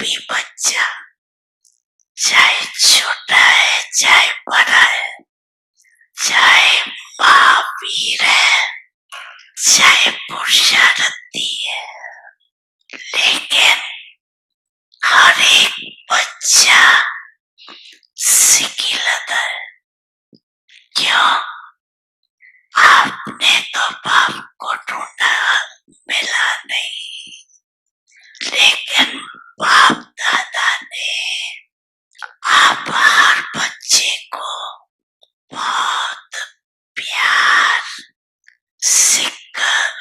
भी बच्चा, चाहे छोटा है चाहे बड़ा है, चाहे महावीर है चाहे पुरुषार्थी है, लेकिन हर एक बच्चा सिकिलता है। क्यों? आपने तो बाप को ढूंढा, मिला नहीं, लेकिन बाप दादा ने आप हर बच्चे को बहुत प्यार सिक्कर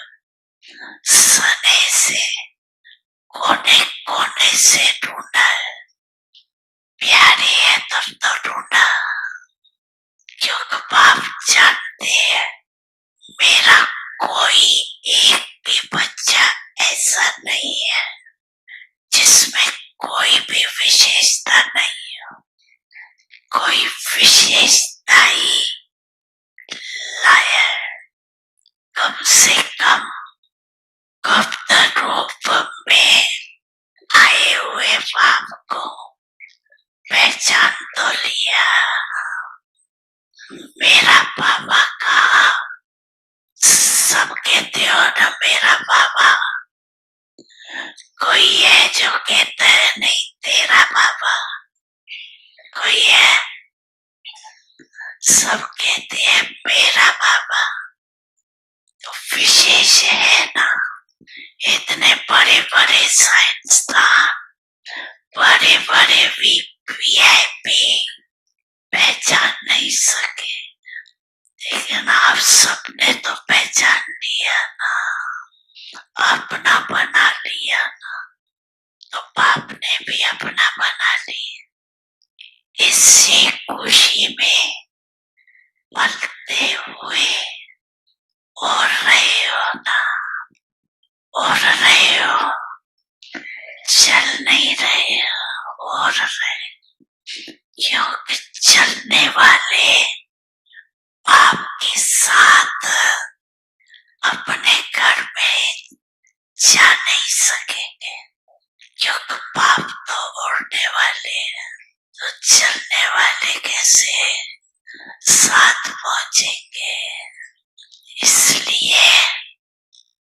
सने से कोने कोने से ढूंढा है। प्यारी है तब तो ढूंढा, क्योंकि बाप जानते हैं मेरा कोई एक भी बच्चा ऐसा नहीं है जिसमें कोई भी विशेषता नहीं हो। कोई विशेषता ही लाया, कम से कम गुप्त रूप में आए हुए बाप को पहचान तो लिया। मेरा बाबा कहा, सब कहते हो ना मेरा बाबा, कोई है जो कहता है नहीं तेरा बाबा, कोई है, सब कहते हैं मेरा बाबा। तो विशेष है ना, इतने बड़े बड़े साइंसदान, बड़े बड़े वीआईपी पहचान नहीं सके, लेकिन आप सबने तो पहचान लिया ना, अपना बना लिया ना, तो बाप ने भी अपना बना लिया। इसी खुशी में पलते हुए उड़ रहे हो ना, उड़ रहे हो, चल नहीं रहे हो, उड़ रहे, क्योंकि चलने वाले बाप के साथ अपने घर में जा नहीं सकेंगे, क्योंकि बाप तो उड़ने वाले हैं, तो चलने वाले कैसे साथ पहुंचेंगे। इसलिए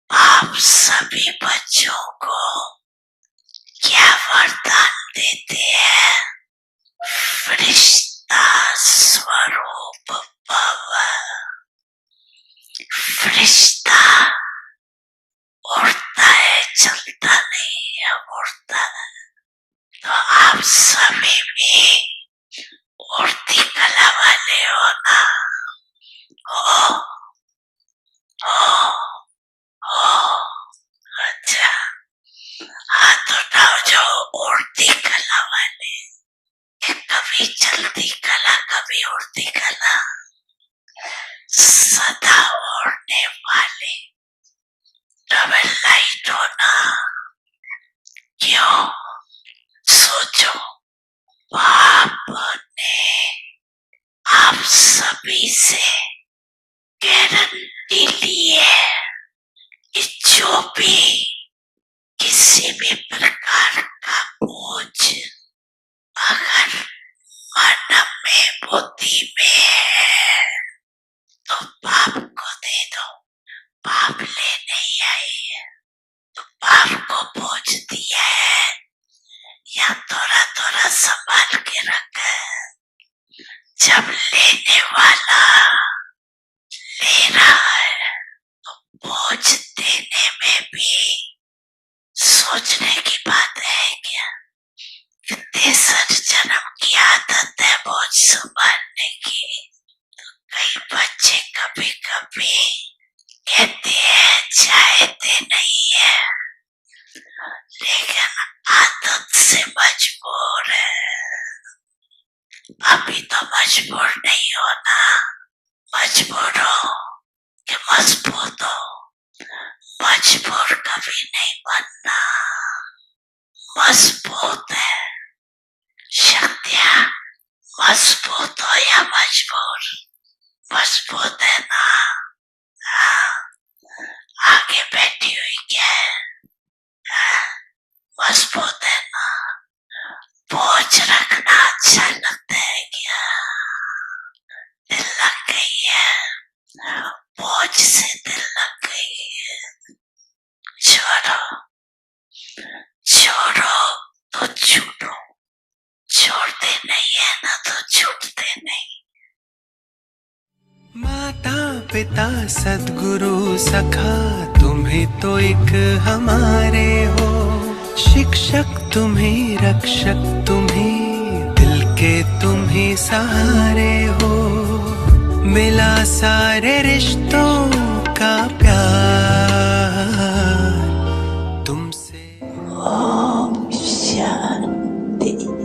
बाप सभी बच्चों को क्या वरदान देते हैं, फरिश्ता स्वरूप भव। फरिश्ता उड़ता है, चलता नहीं है, उड़ता है। तो आप सभी भी उड़ती कला वाले हो ना, हो, अच्छा, हाथ उठाओ जो उड़ती कला वाले, कभी चलती कला कभी उड़ती कला, सदा उड़ने वाले डबल लाइट होना। क्यों? सोचो, बाप ने आप सभी से गारंटी ली है कि जो भी किसी भी प्रकार का बोझ अगर मन में बुद्धि में है तो बाप को दे दो, बाप ले नहीं आई है तो बाप को बोझ दिया है या थोड़ा थोड़ा संभाल के रखा है। जब लेने वाला ले रहा है तो बोझ देने में भी सोचने की बात है क्या? कितने सर जन्म की आदत है बोझ संभालने की। तो कई बच्चे कभी कभी कहते हैं चाहते नहीं है, लेकिन आदत से मजबूर है। अभी तो मजबूर नहीं होना, मजबूर हो कि मजबूत हो, मजबूर कभी नहीं बनना। मजबूत है, शक्तियां मजबूत हो या मजबूर, मजबूत है ना। आगे बैठी हुई क्या है, मजबूत है ना। पिता सद्गुरु सखा तुम ही तो एक हमारे हो। शिक्षक तुम ही, रक्षक तुम ही, दिल के तुम ही सहारे हो। मिला सारे रिश्तों का प्यार तुमसे। ओम शांति।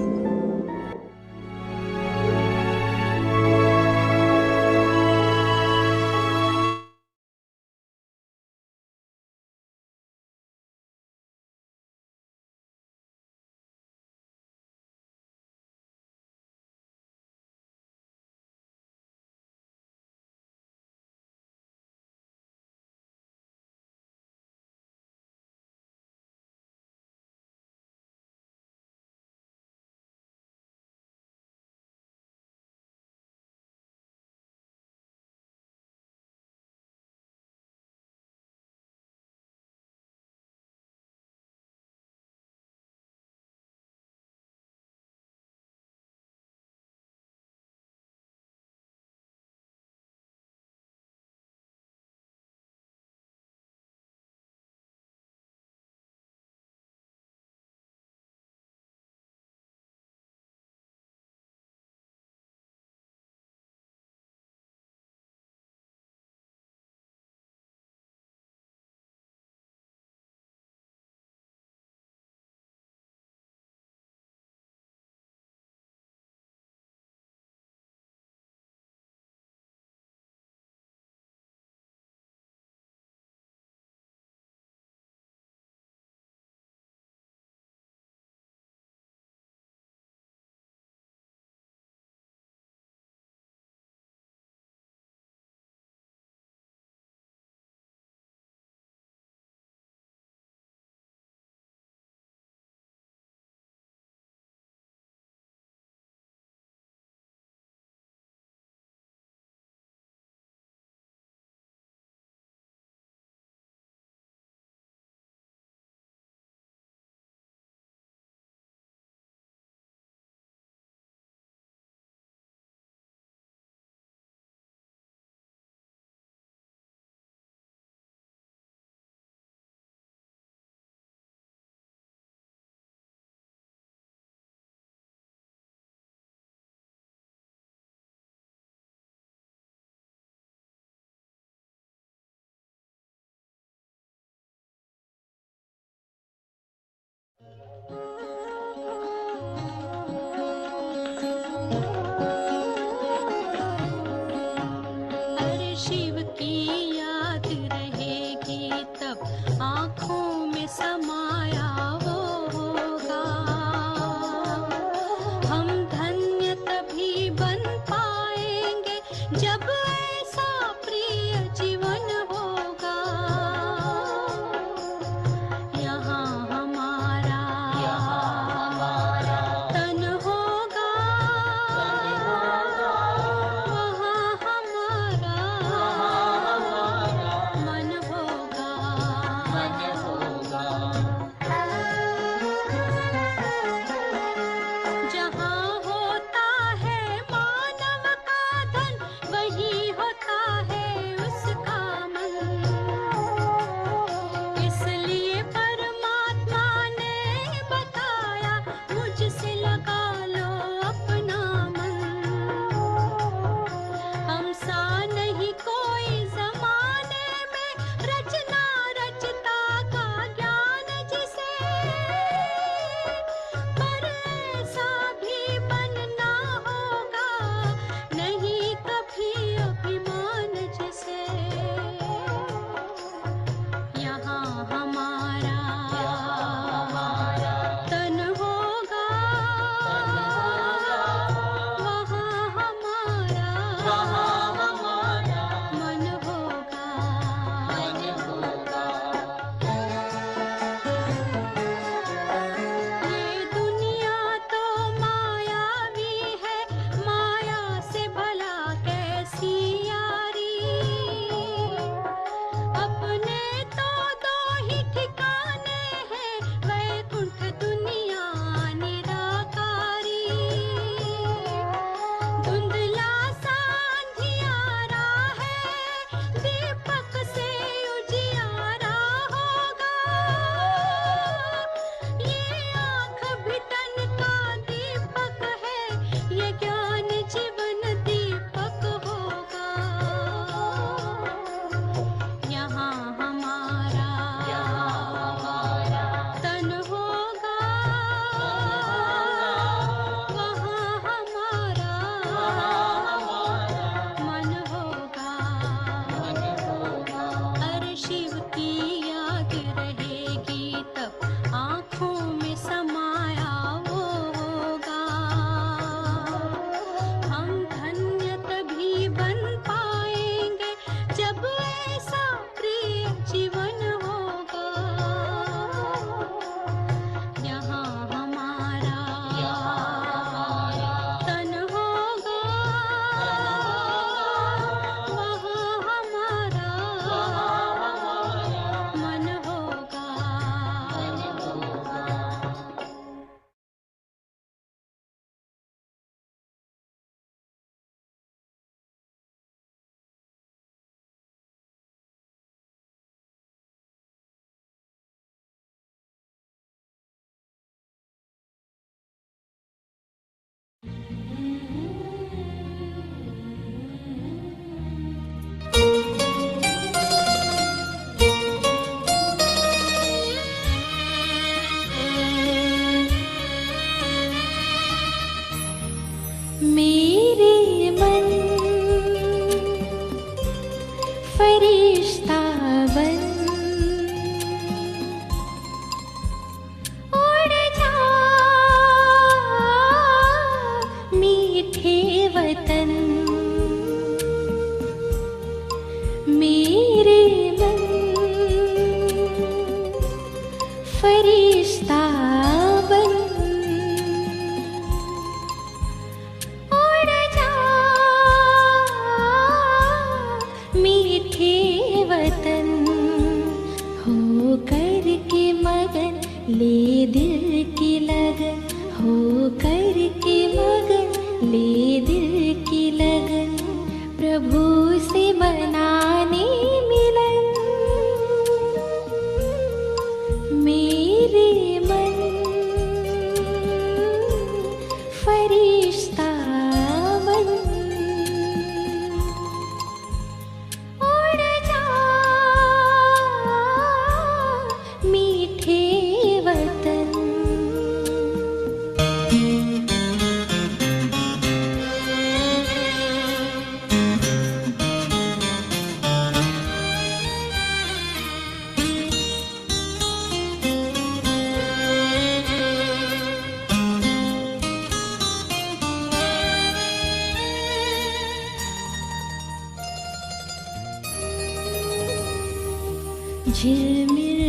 झिलमिल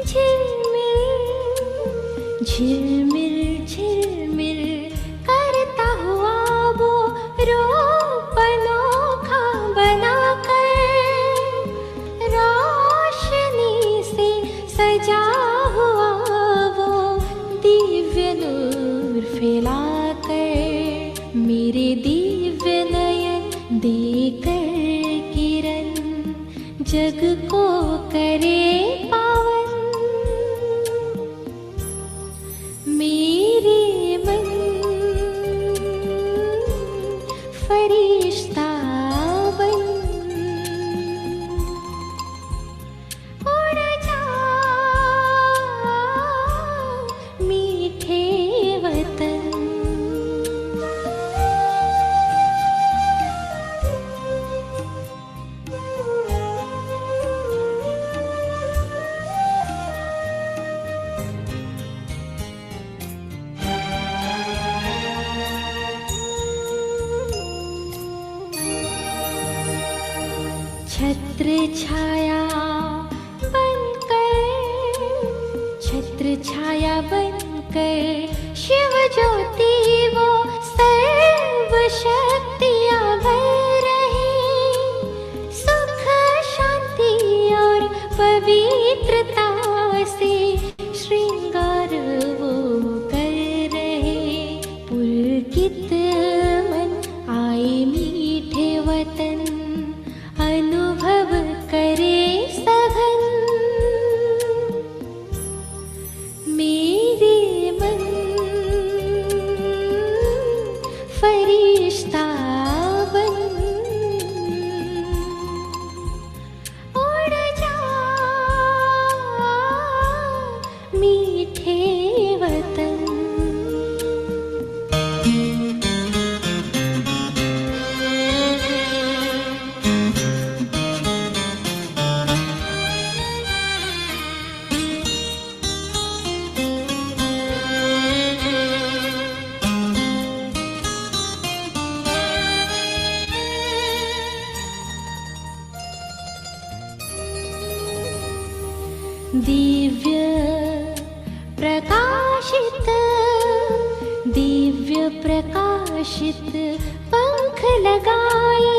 झिलमिल झिलमिल झिलमिल करता हुआ वो रूप अनोखा बनाकर रोशनी से सजा हुआ वो दिव्य नूर फैलाकर मेरे दिव्य नयन देकर किरण जग को करे पावन। मेरे मन फरिश्ता बन उड़ जा मीठे वतन। छत्र छाया बनकर छत्र छाया बनकर शिव ज्योति वो सर्व शक्तियाँ भर रहे सुख शांति और पवित्रता से श्रृंगार वो कर रहे। पुलकित मन आए मीठे वतन अनुभव करे सघन। मेरे मन फरिश्ता बन उड़ जा मीठे वतन। दिव्य प्रकाशित दिव्य प्रकाशित पंख लगाए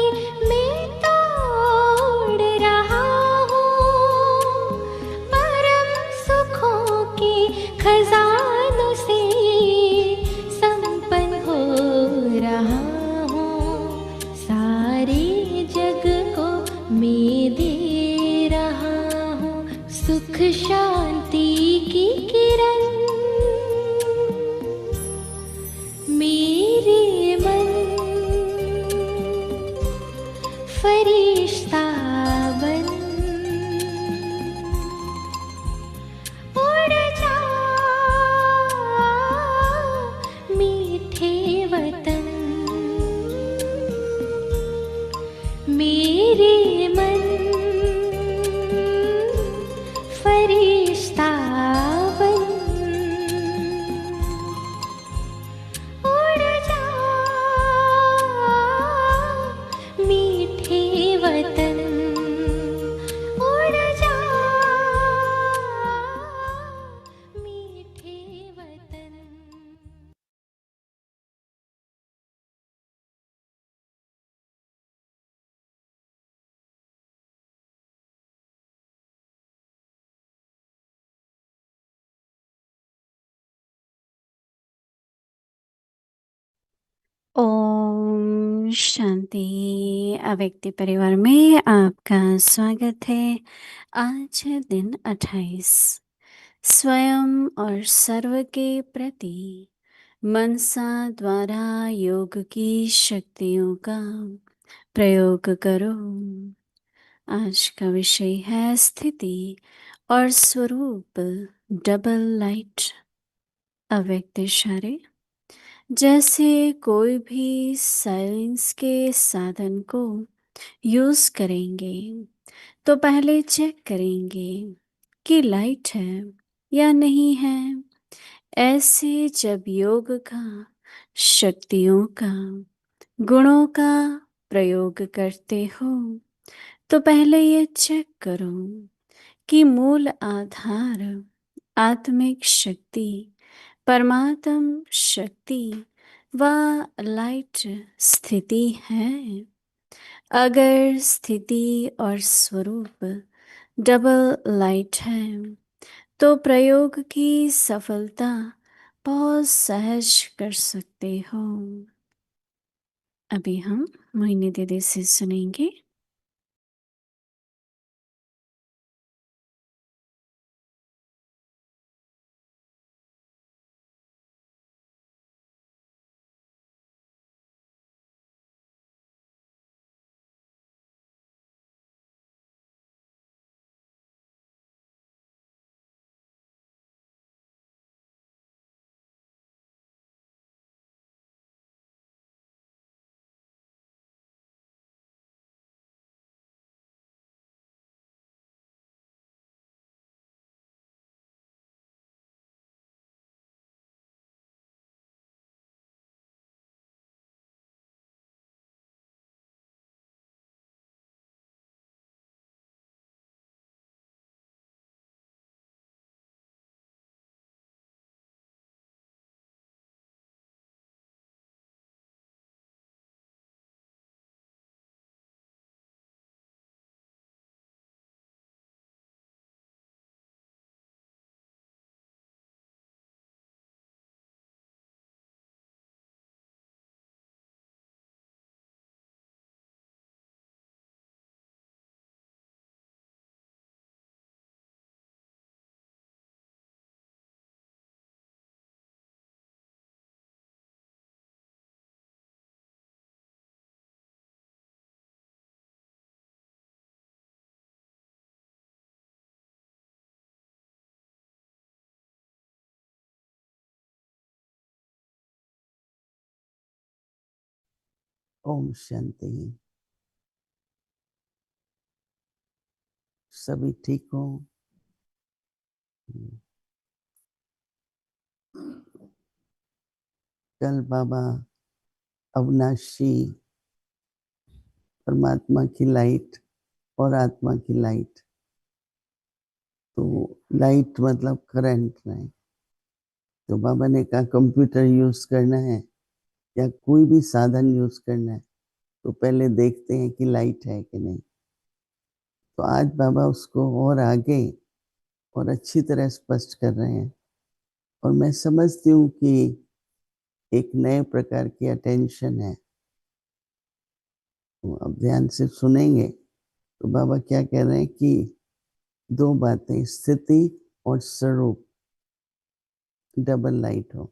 मैं तोड़ रहा हूँ परम सुखों के खजानों से संपन्न हो रहा हूँ। सारे जग को मैं दे रहा हूँ सुख शांति की किरण। मेरे मन फरिश्ता बन उड़ जा मीठे वतन। मेरे मन फरिश्ता बन उड़ जा मीठे वतन। उड़ जा मीठे वतन। ओम शांति। अव्यक्ति परिवार में आपका स्वागत है। आज है दिन 28। स्वयं और सर्व के प्रति मनसा द्वारा योग की शक्तियों का प्रयोग करो। आज का विषय है स्थिति और स्वरूप डबल लाइट। अव्यक्त इशारे। जैसे कोई भी साइलेंस के साधन को यूज करेंगे तो पहले चेक करेंगे कि लाइट है या नहीं है। ऐसे जब योग का, शक्तियों का, गुणों का प्रयोग करते हो तो पहले ये चेक करो कि मूल आधार आत्मिक शक्ति, परमात्म शक्ति व लाइट स्थिति है। अगर स्थिति और स्वरूप डबल लाइट है तो प्रयोग की सफलता बहुत सहज कर सकते हो। अभी हम मोहिनी दीदी से सुनेंगे। ओम शांति। सभी ठीक हो? कल बाबा अविनाशी परमात्मा की लाइट और आत्मा की लाइट, तो लाइट मतलब करंट नहीं। तो बाबा ने कहा कंप्यूटर यूज करना है या कोई भी साधन यूज करना है तो पहले देखते हैं कि लाइट है कि नहीं। तो आज बाबा उसको और आगे और अच्छी तरह स्पष्ट कर रहे हैं और मैं समझती हूँ कि एक नए प्रकार की अटेंशन है। तो अब ध्यान से सुनेंगे तो बाबा क्या कह रहे हैं कि दो बातें, स्थिति और स्वरूप डबल लाइट हो।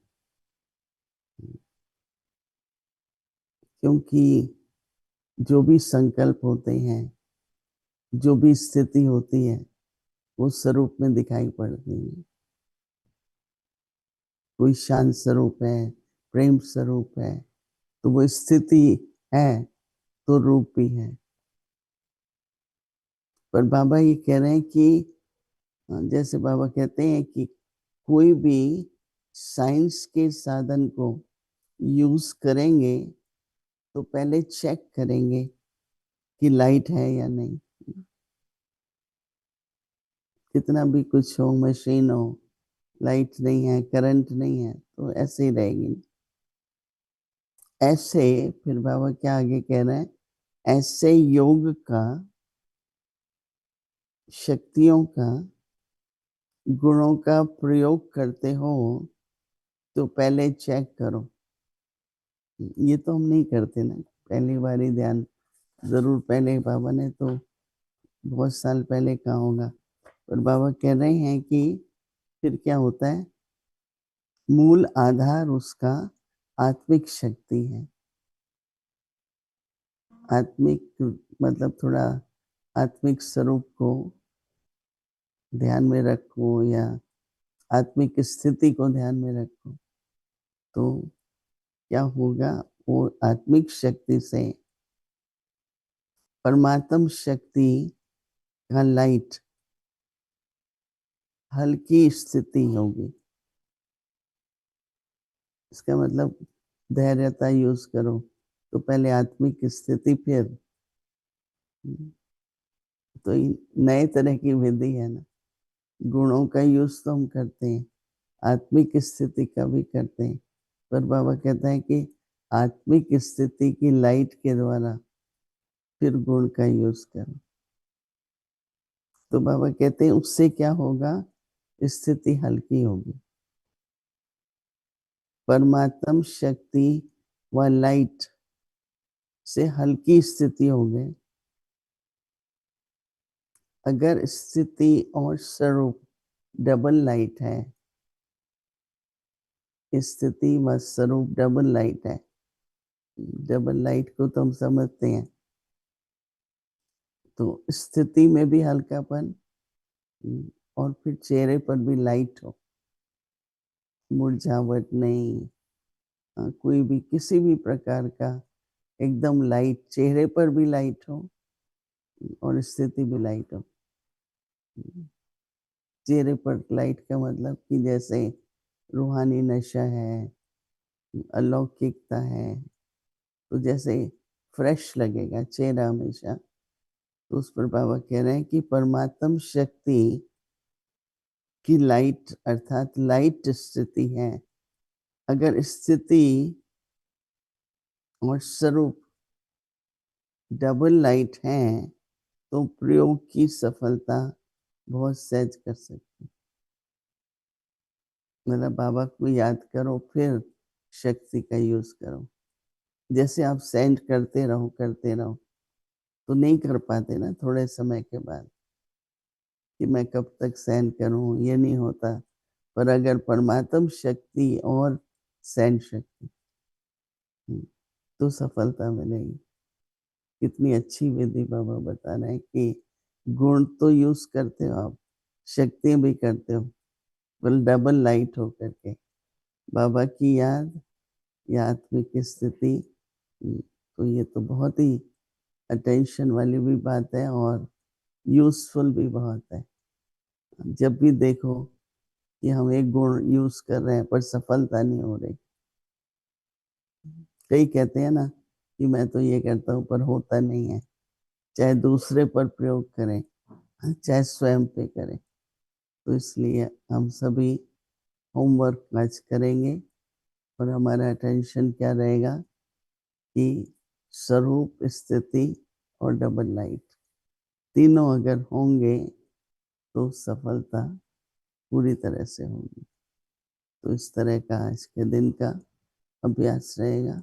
क्योंकि जो भी संकल्प होते हैं, जो भी स्थिति होती है, वो स्वरूप में दिखाई पड़ती है। कोई शांत स्वरूप है, प्रेम स्वरूप है, तो वो स्थिति है तो रूप भी है। पर बाबा ये कह रहे हैं कि जैसे बाबा कहते हैं कि कोई भी साइंस के साधन को यूज करेंगे तो पहले चेक करेंगे कि लाइट है या नहीं। कितना भी कुछ हो, मशीन हो, लाइट नहीं है, करंट नहीं है तो ऐसे ही रहेगी। ऐसे फिर बाबा क्या आगे कह रहे हैं, ऐसे योग का, शक्तियों का, गुणों का प्रयोग करते हो तो पहले चेक करो। ये तो हम नहीं करते ना, पहली बार ही ध्यान जरूर पहले बाबा ने तो बहुत साल पहले कहा होगा। पर बाबा कह रहे हैं कि फिर क्या होता है, मूल आधार उसका आत्मिक शक्ति है। आत्मिक मतलब थोड़ा आत्मिक स्वरूप को ध्यान में रखो या आत्मिक स्थिति को ध्यान में रखो तो क्या होगा, वो आत्मिक शक्ति से परमात्म शक्ति का लाइट हल्की स्थिति होगी। इसका मतलब धैर्यता यूज करो तो पहले आत्मिक स्थिति, फिर तो नए तरह की विधि है ना, गुणों का यूज तो हम करते हैं, आत्मिक स्थिति का भी करते हैं, पर बाबा कहता है कि आत्मिक स्थिति की लाइट के द्वारा फिर गुण का यूज करो। तो बाबा कहते हैं उससे क्या होगा, स्थिति हल्की होगी। परमात्म शक्ति व लाइट से हल्की स्थिति हो गई। अगर स्थिति और स्वरूप डबल लाइट है, स्थिति व स्वरूप डबल लाइट है, डबल लाइट को तो हम समझते हैं, तो स्थिति में भी हल्कापन और फिर चेहरे पर भी लाइट हो, मुरझावट नहीं, कोई भी किसी भी प्रकार का एकदम लाइट, चेहरे पर भी लाइट हो और स्थिति भी लाइट हो। चेहरे पर लाइट का मतलब कि जैसे रूहानी नशा है, अलौकिकता है, तो जैसे फ्रेश लगेगा चेहरा हमेशा। तो उस पर बाबा कह रहे हैं कि परमात्म शक्ति की लाइट अर्थात लाइट स्थिति है। अगर स्थिति और स्वरूप डबल लाइट है तो प्रयोग की सफलता बहुत सहज कर सकते। मतलब बाबा को याद करो फिर शक्ति का यूज करो। जैसे आप सेंड करते रहो तो नहीं कर पाते ना थोड़े समय के बाद, कि मैं कब तक सेंड करूं, ये नहीं होता। पर अगर परमात्म शक्ति और सेंड शक्ति तो सफलता मिलेगी। कितनी अच्छी विधि बाबा बता रहे हैं कि गुण तो यूज करते हो आप, शक्ति भी करते हो, पर डबल लाइट हो करके बाबा की याद या आत्मिक स्थिति। तो ये तो बहुत ही अटेंशन वाली भी बात है और यूजफुल भी बहुत है। जब भी देखो कि हम एक गुण यूज कर रहे हैं पर सफलता नहीं हो रही, कई कहते हैं ना कि मैं तो ये करता हूँ पर होता नहीं है, चाहे दूसरे पर प्रयोग करें चाहे स्वयं पे करें। तो इसलिए हम सभी होमवर्क आज करेंगे और हमारा अटेंशन क्या रहेगा कि स्वरूप, स्थिति और डबल लाइट तीनों अगर होंगे तो सफलता पूरी तरह से होगी। तो इस तरह का आज के दिन का अभ्यास रहेगा।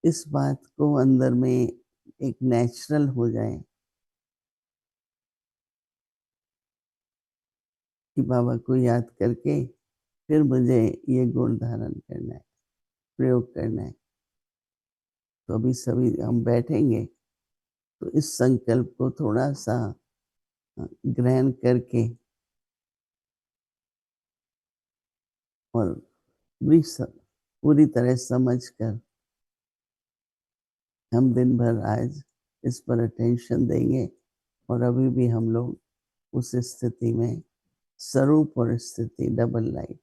इस बात को अंदर में एक नेचुरल हो जाए कि बाबा को याद करके फिर मुझे ये गुण धारण करना है, प्रयोग करना है। तो अभी सभी हम बैठेंगे तो इस संकल्प को थोड़ा सा ग्रहण करके और पूरी तरह समझ कर हम दिन भर आज इस पर अटेंशन देंगे और अभी भी हम लोग उस स्थिति में स्वरूप और स्थिति डबल लाइट।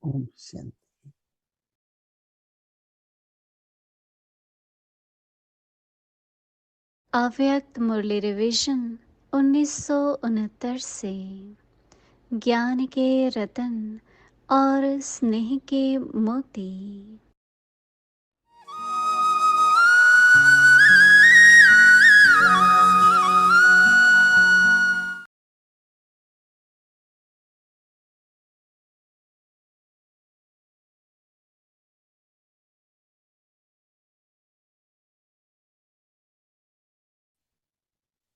ओम शांति। अव्यक्त मुरली रिवीजन 1969 से ज्ञान के रतन और स्नेह के मोती।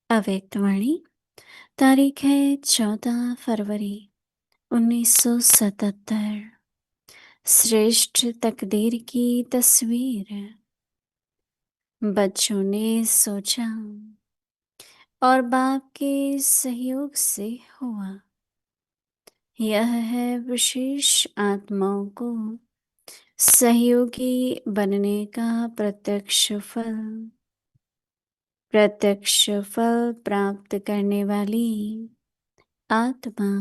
अव्यक्तवाणी तारीख है 14 फरवरी 1977। श्रेष्ठ तकदीर की तस्वीर। बच्चों ने सोचा और बाप के सहयोग से हुआ। यह है विशेष आत्माओं को सहयोगी बनने का प्रत्यक्ष फल। प्रत्यक्ष फल प्राप्त करने वाली आत्मा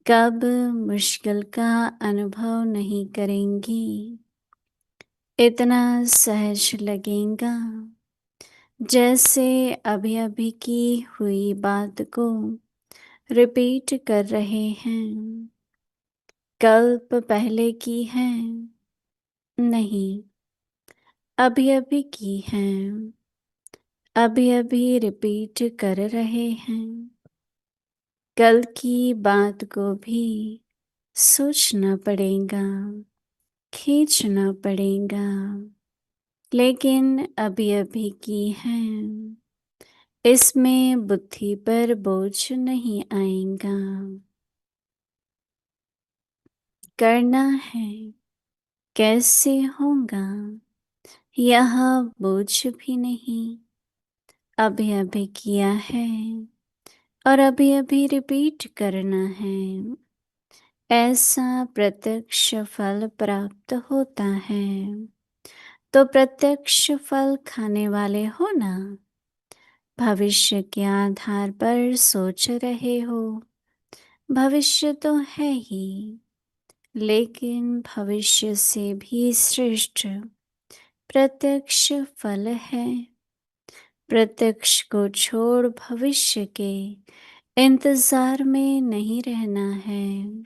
कब मुश्किल का अनुभव नहीं करेंगी। इतना सहज लगेगा जैसे अभी अभी की हुई बात को रिपीट कर रहे हैं। कल्प पहले की है नहीं, अभी अभी की है, अभी अभी रिपीट कर रहे हैं। कल की बात को भी सोचना पड़ेगा, खींचना पड़ेगा, लेकिन अभी अभी की है। इसमें बुद्धि पर बोझ नहीं आएगा। करना है, कैसे होगा, यह बोझ भी नहीं। अभी अभी किया है और अभी अभी रिपीट करना है। ऐसा प्रत्यक्ष फल प्राप्त होता है। तो प्रत्यक्ष फल खाने वाले हो ना। भविष्य के आधार पर सोच रहे हो। भविष्य तो है ही, लेकिन भविष्य से भी श्रेष्ठ प्रत्यक्ष फल है। प्रत्यक्ष को छोड़ भविष्य के इंतजार में नहीं रहना है।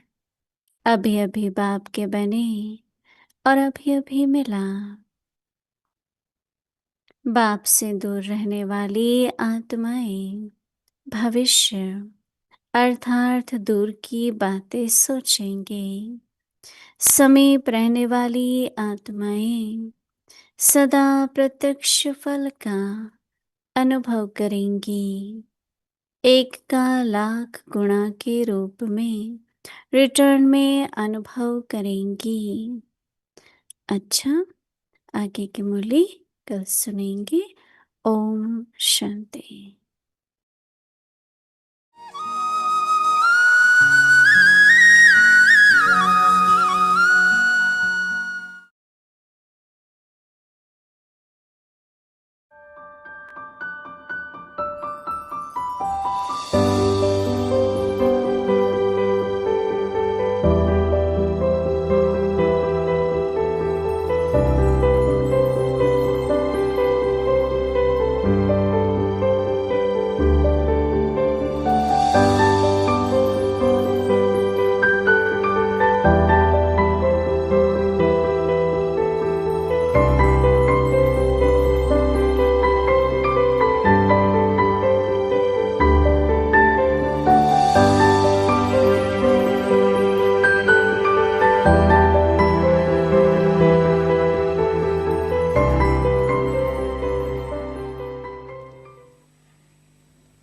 अभी अभी बाप के बने और अभी अभी मिला। बाप से दूर रहने वाली आत्माएं भविष्य अर्थात दूर की बातें सोचेंगे। समीप रहने वाली आत्माएं सदा प्रत्यक्ष फल का अनुभव करेंगी। एक का लाख गुणा के रूप में रिटर्न में अनुभव करेंगी। अच्छा, आगे की मुरली कल सुनेंगे। Om Shanti.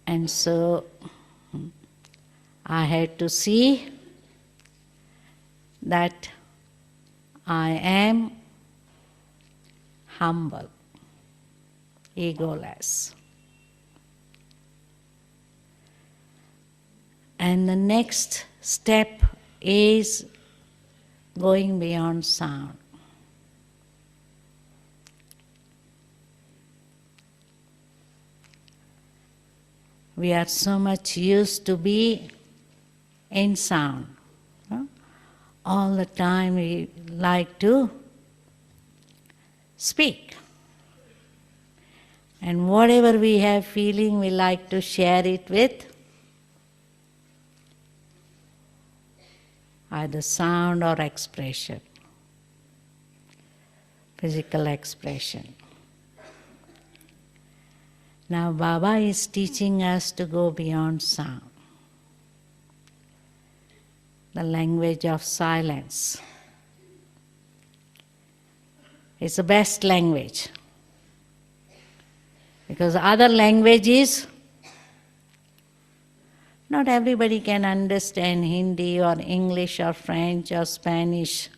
And so I had to see that I am humble, egoless. And the next step is going beyond sound. We are so much used to be in sound. all the time we like to speak. And whatever we have feeling, we like to share it with either sound or expression, physical expression. Now Baba is teaching us to go beyond sound, the language of silence. It's the best language. Because other languages, not everybody can understand Hindi or English or French or Spanish.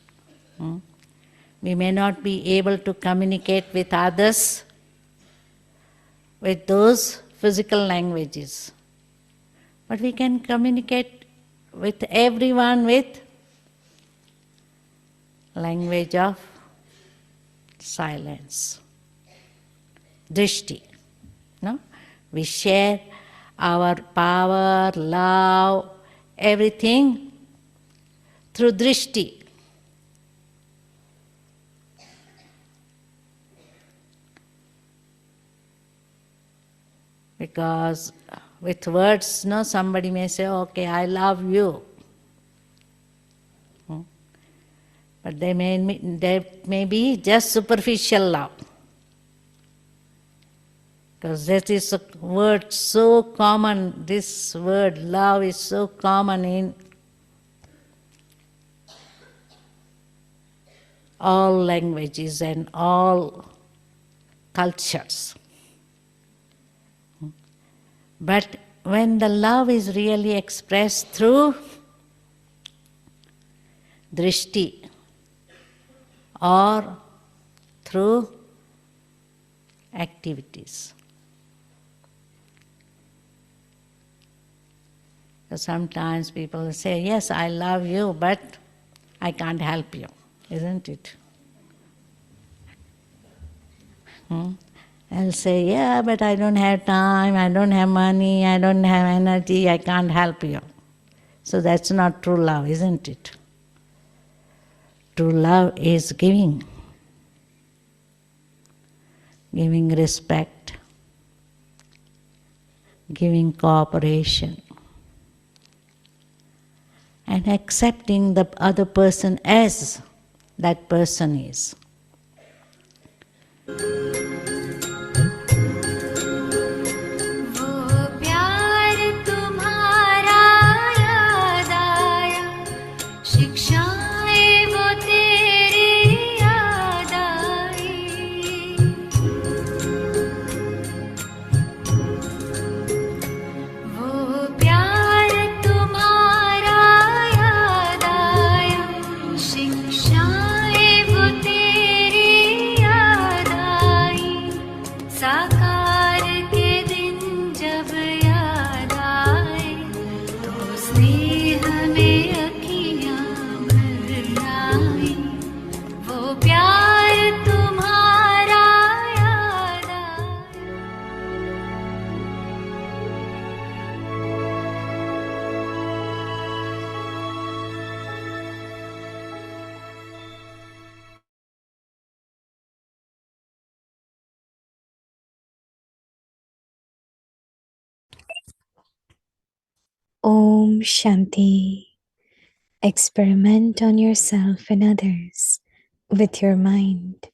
We may not be able to communicate with others with those physical languages. But we can communicate with everyone with language of silence, drishti. No? We share our power, love, everything through drishti. Because with words, no, somebody may say, okay, I love you. But there may be just superficial love. Because that is a word so common, this word love is so common in all languages and all cultures. But when the love is really expressed through drishti or through activities. So sometimes people say, yes, I love you, but I can't help you, isn't it? I'll say, yeah, but I don't have time, I don't have money, I don't have energy, I can't help you. So that's not true love, isn't it? True love is giving. Giving respect, giving cooperation, and accepting the other person as that person is. Om Shanti. Experiment on yourself and others with your mind,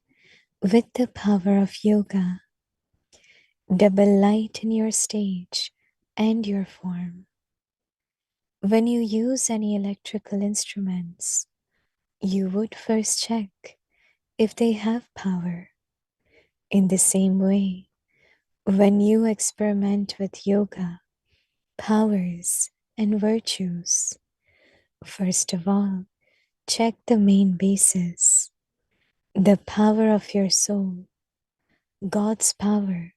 with the power of yoga. Double light in your stage and your form. When you use any electrical instruments, you would first check if they have power. In the same way, when you experiment with yoga, powers, and virtues, first of all, check the main basis, the power of your soul, God's power,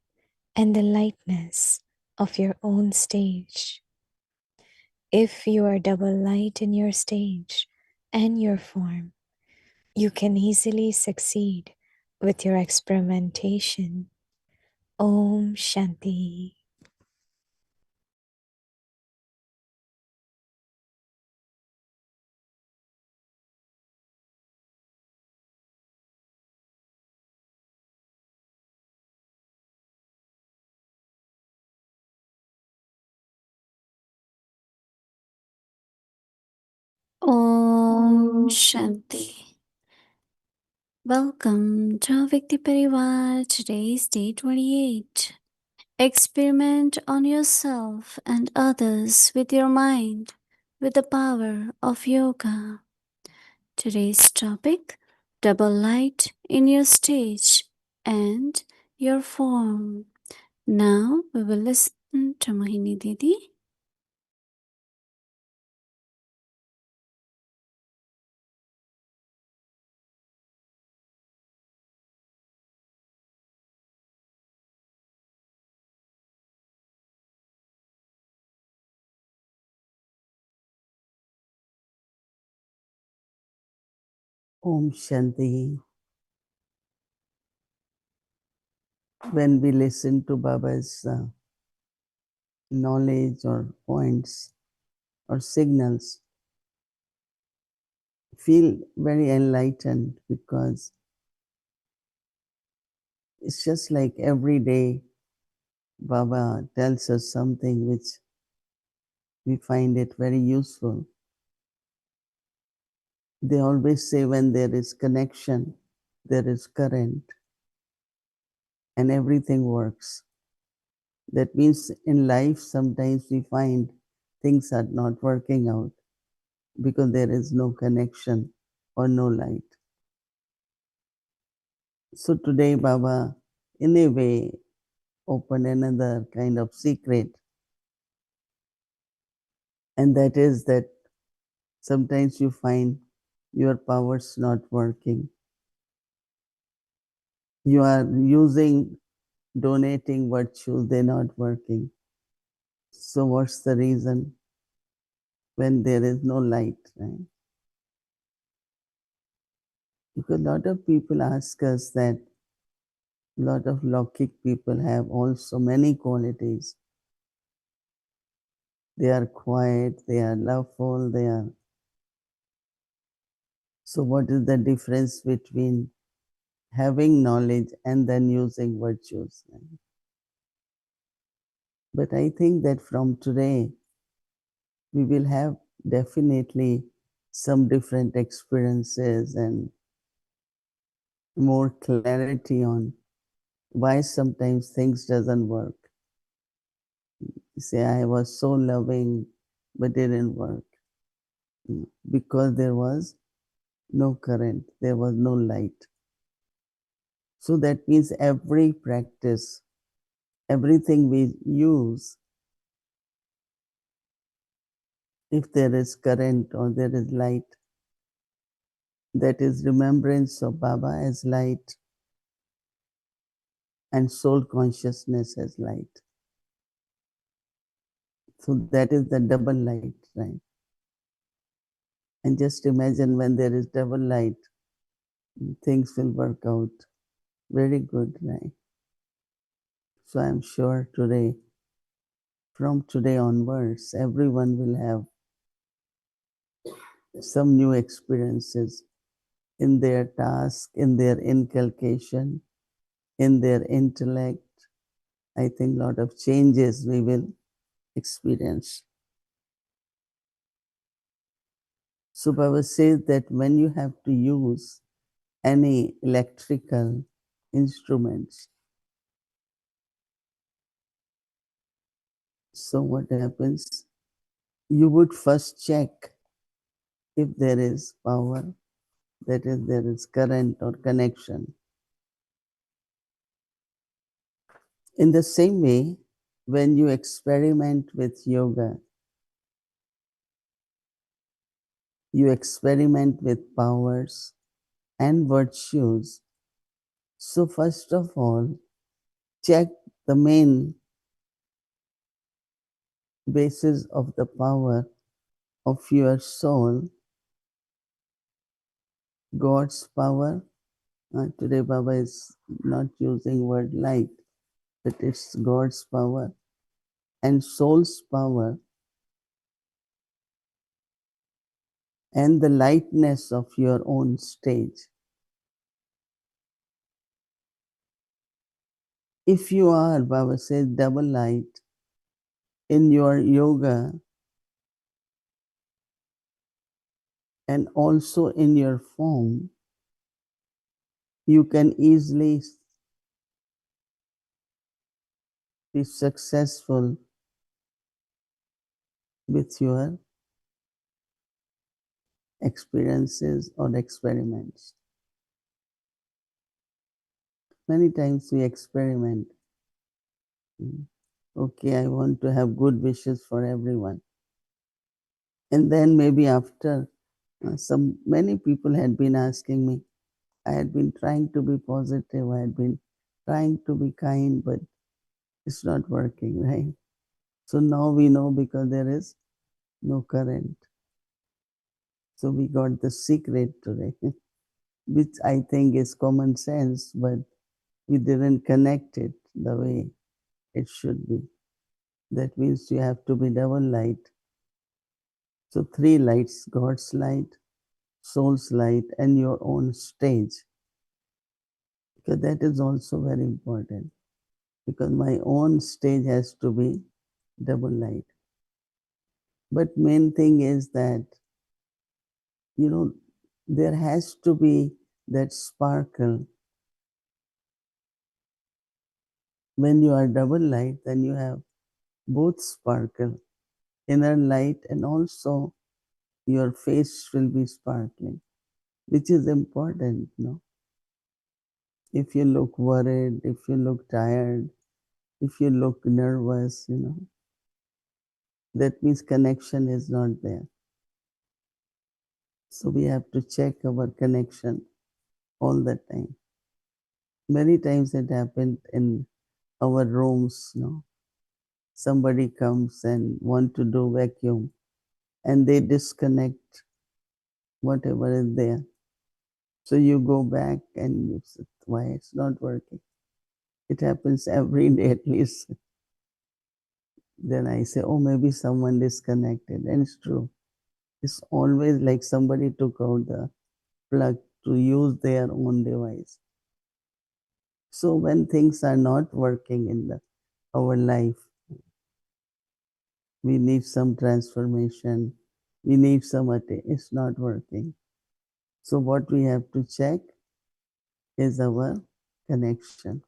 and the lightness of your own stage. If you are double light in your stage and your form, you can easily succeed with your experimentation. Om Shanti. Om Shanti. Welcome to Vikti Parivar. Today is day 28. Experiment on yourself and others with your mind with the power of yoga. Today's topic, double light in your stage and your form. Now we will listen to Mohini Didi. Om Shanti. When we listen to Baba's knowledge or points or signals, feel very enlightened, because it's just like every day Baba tells us something which we find it very useful. They always say when there is connection, there is current, and everything works. That means in life sometimes we find things are not working out because there is no connection or no light. So today Baba, in a way, opened another kind of secret, and that is that sometimes you find your powers not working. You are using, donating virtue, they're not working. So what's the reason? When there is no light, right? Because a lot of people ask us that a lot of Lokik people have also many qualities. They are quiet, they are loveful, they are. So what is the difference between having knowledge and then using virtues? Right? But I think that from today, we will have definitely some different experiences and more clarity on why sometimes things doesn't work. You say, I was so loving, but it didn't work. Because there was no current, there was no light. So that means every practice, everything we use, if there is current or there is light, that is remembrance of Baba as light and soul consciousness as light. So that is the double light, right? And just imagine when there is double light, things will work out very good, right? So I'm sure today, from today onwards, everyone will have some new experiences in their task, in their inculcation, in their intellect. I think a lot of changes we will experience. So Baba says that when you have to use any electrical instruments, so what happens? You would first check if there is power, that is, there is current or connection. In the same way, when you experiment with yoga, you experiment with powers and virtues. So first of all, check the main basis of the power of your soul, God's power. Today Baba is not using word light, but it's God's power and soul's power and the lightness of your own stage. If you are, Baba says, double light in your yoga, And also in your form, you can easily be successful with your experiences or experiments. Many times we experiment. Okay, I want to have good wishes for everyone. And then maybe after many people had been asking me, I had been trying to be positive, I had been trying to be kind, but it's not working, right? So now we know because there is no current. So we got the secret today, which I think is common sense, but we didn't connect it the way it should be. That means you have to be double light. So three lights: God's light, soul's light, and your own stage. Because that is also very important. Because my own stage has to be double light. But main thing is that, there has to be that sparkle. When you are double light, then you have both sparkle, inner light, and also your face will be sparkling, which is important, no? If you look worried, if you look tired, if you look nervous, that means connection is not there. So we have to check our connection all the time. Many times it happened in our rooms, somebody comes and want to do vacuum and they disconnect whatever is there. So you go back and you say, why it's not working? It happens every day at least. Then I say, oh, maybe someone disconnected. And it's true. It's always like somebody took out the plug to use their own device. So when things are not working in our life, we need some transformation. We need it's not working. So what we have to check is our connection.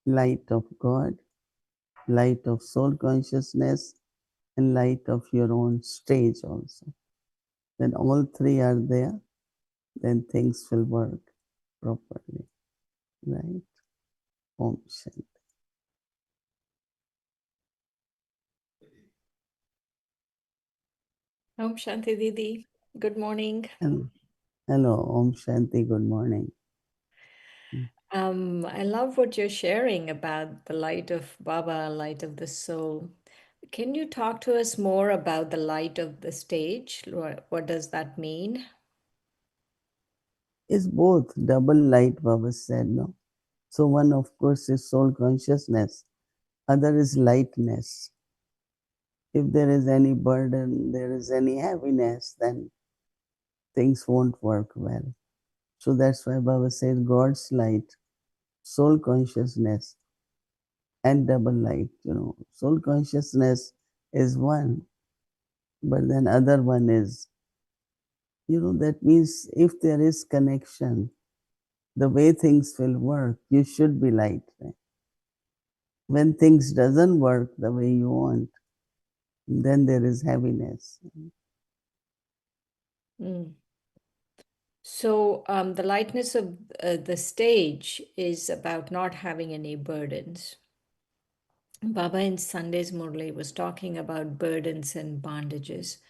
Light of God, light of soul consciousness, and light of your own stage also. When all three are there, then things will work properly. Right? Om Shanti. Om Shanti Didi. Good morning. Hello, Om Shanti, good morning. I love what you're sharing about the light of Baba, light of the soul. Can you talk to us more about the light of the stage? What does that mean? It's both double light, Baba said, no? So one, of course, is soul consciousness. Other is lightness. If there is any burden, there is any heaviness, then things won't work well. So that's why Baba says God's light, soul consciousness, and double light. Soul consciousness is one, but then other one is, that means if there is connection, the way things will work, you should be light. Right? When things doesn't work the way you want, then there is heaviness. Mm. So, the lightness of the stage is about not having any burdens. Baba in Sunday's Murli was talking about burdens and bondages.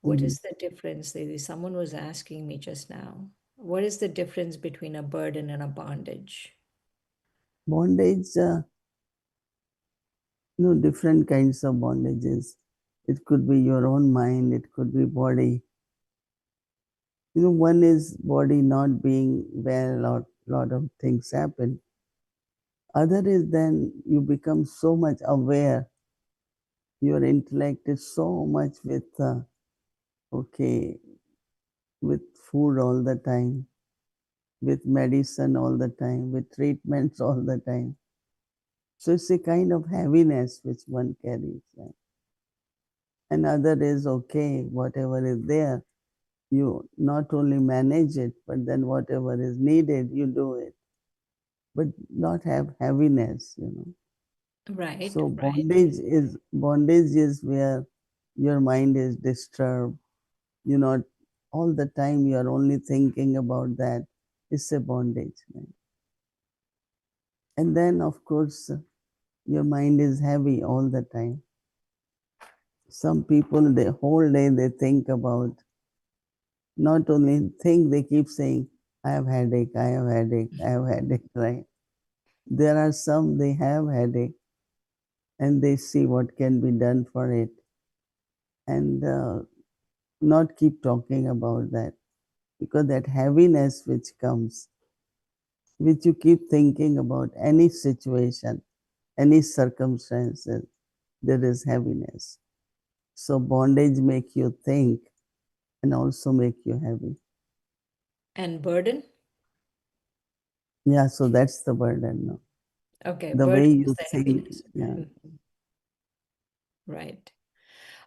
What Mhm. is the difference? Someone was asking me just now. What is the difference between a burden and a bondage? Bondage, different kinds of bondages. It could be your own mind, it could be body. One is body not being well or lot of things happen. Other is then you become so much aware. Your intellect is so much okay, with food all the time, with medicine all the time, with treatments all the time. So it's a kind of heaviness which one carries. Right? Another is okay, whatever is there, You not only manage it, but then whatever is needed, you do it, but not have heaviness, you know. Right, So right. bondage is where your mind is disturbed. You not all the time you are only thinking about that. It's a bondage, right? And then of course your mind is heavy all the time. Some people the whole day they think about, not only think, they keep saying, I have headache, I have headache, I have headache, right? There are some they have headache and they see what can be done for it, and not keep talking about that, because that heaviness which comes, which you keep thinking about any situation, any circumstances, there is heaviness. So bondage make you think and also make you heavy. And burden? Yeah, so that's the burden. No? Okay, The way burden is you the think. heaviness. Yeah. Mhm. Right.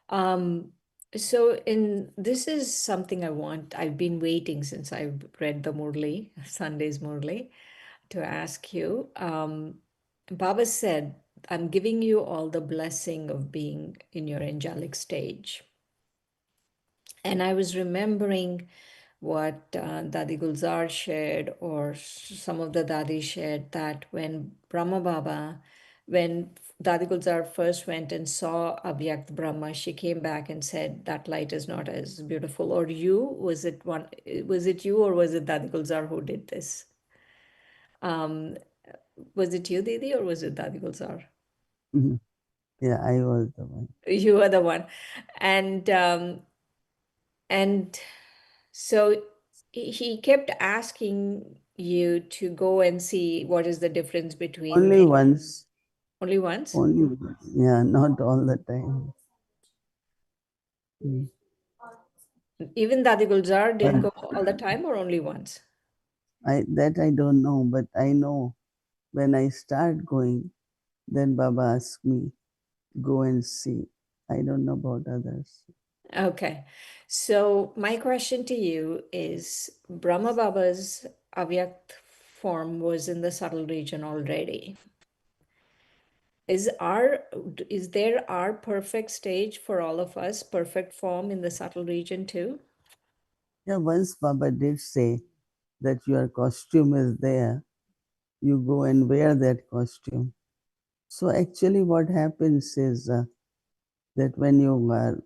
Um, so in this is something I've been waiting since I read the Murli, Sunday's Murli, to ask you. Baba said, I'm giving you all the blessing of being in your angelic stage. And I was remembering what Dadi Gulzar shared, or some of the Dadi shared, that when Brahma Baba, when Dadi Gulzar first went and saw Abhyakt Brahma, she came back and said, that light is not as beautiful. Or you, was it you or was it Dadi Gulzar who did this? Um, was it you, Didi, or was it Dadi Gulzar? Mhm. Yeah, I was the one. You were the one. And and so he kept asking you to go and see what is the difference between Only once. only once. Only once. Yeah, not all the time. Mm. Even Dadi Gulzar didn't But go all the time or only once. I don't know, but I know when I start going, then Baba asks me, go and see. I don't know about others. Okay. So my question to you is Brahma Baba's Avyakt form was in the subtle region already. Is our is there our perfect stage for all of us, perfect form in the subtle region too? Yeah, once Baba did say that your costume is there, you go and wear that costume. So actually, what happens is that when you are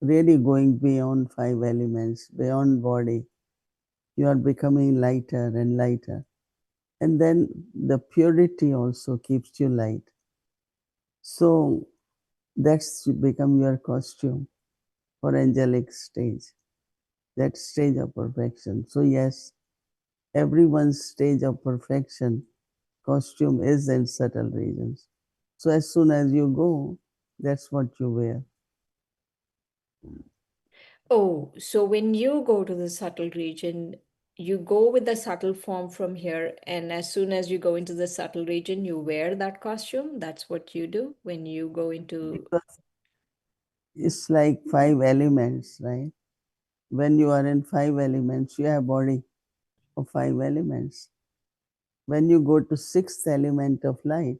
really going beyond five elements, beyond body, you are becoming lighter and lighter. And then the purity also keeps you light. So that's become your costume for angelic stage, that stage of perfection. So yes, everyone's stage of perfection costume is in subtle regions. So as soon as you go, that's what you wear. Oh, so when you go to the subtle region, you go with the subtle form from here, and as soon as you go into the subtle region, you wear that costume. That's what you do when you go into. Because it's like five elements, right? When you are in five elements, you have body of five elements. When you go to sixth element of light,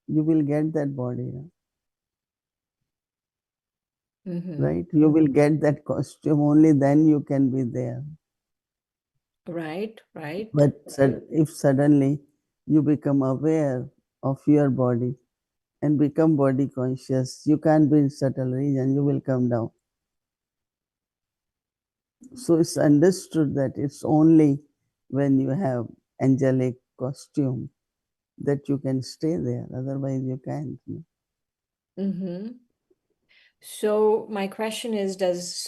you will get that body, Mm-hmm. right? You will get that costume, only then you can be there. Right, right. But if suddenly you become aware of your body and become body conscious, you can't be in subtle region, you will come down. So it's understood that it's only when you have angelic costume that you can stay there, otherwise you can't. Mm-hmm. So my question is,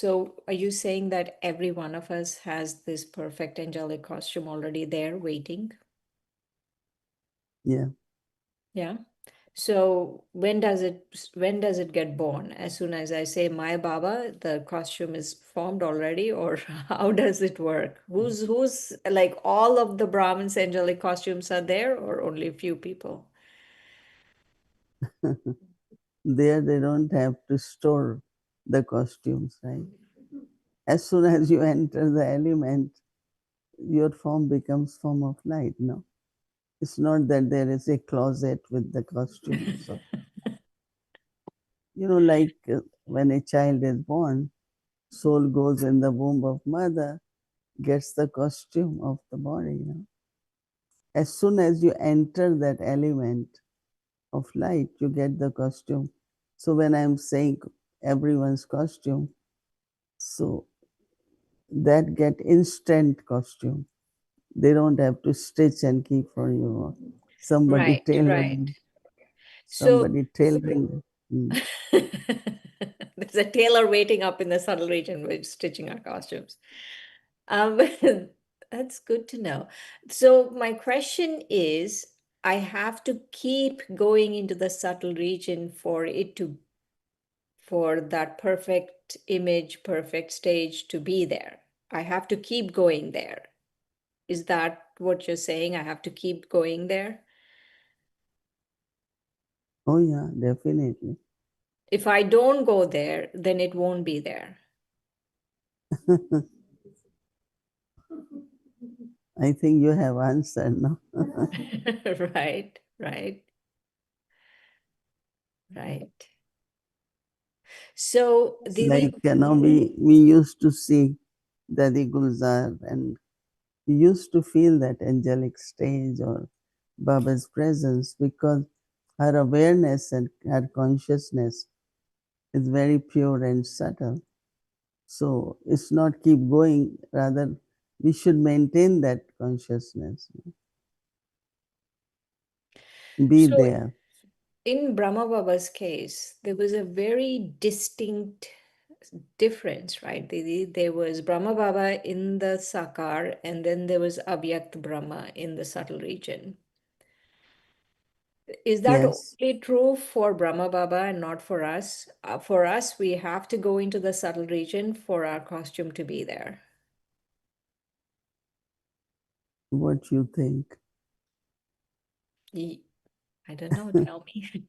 are you saying that every one of us has this perfect angelic costume already there waiting? Yeah. Yeah. So when does it get born? As soon as I say my Baba, the costume is formed already, or how does it work? Who's like all of the Brahmins angelic costumes are there, or only a few people? There they don't have to store the costumes, right? As soon as you enter the element, your form becomes form of light, no? It's not that there is a closet with the costumes. Like when a child is born, soul goes in the womb of mother, gets the costume of the body. As soon as you enter that element of light, you get the costume. So when I'm saying everyone's costume, so that get instant costume. They don't have to stitch and keep for you. Somebody Right, right. tailoring, So somebody tailoring. there's a tailor waiting up in the subtle region with stitching our costumes. Um, that's good to know. So my question is, I have to keep going into the subtle region for that perfect image, perfect stage to be there. I have to keep going there. Is that what you're saying? I have to keep going there? Oh yeah, definitely. If I don't go there, then it won't be there. I think you have answered now. Right, right, right. So, Didi, Like we used to see Dadi Gulzar, and we used to feel that angelic stage or Baba's presence because her awareness and her consciousness is very pure and subtle. So it's not keep going, rather we should maintain that consciousness, be so there. in Brahma Baba's case, there was a very distinct difference, right? There was Brahma Baba in the Sakar, and then there was Abhyakt Brahma in the subtle region. Is that Yes, only true for Brahma Baba and not for us? For us, we have to go into the subtle region for our costume to be there. what you think. Ye- I don't know, tell me.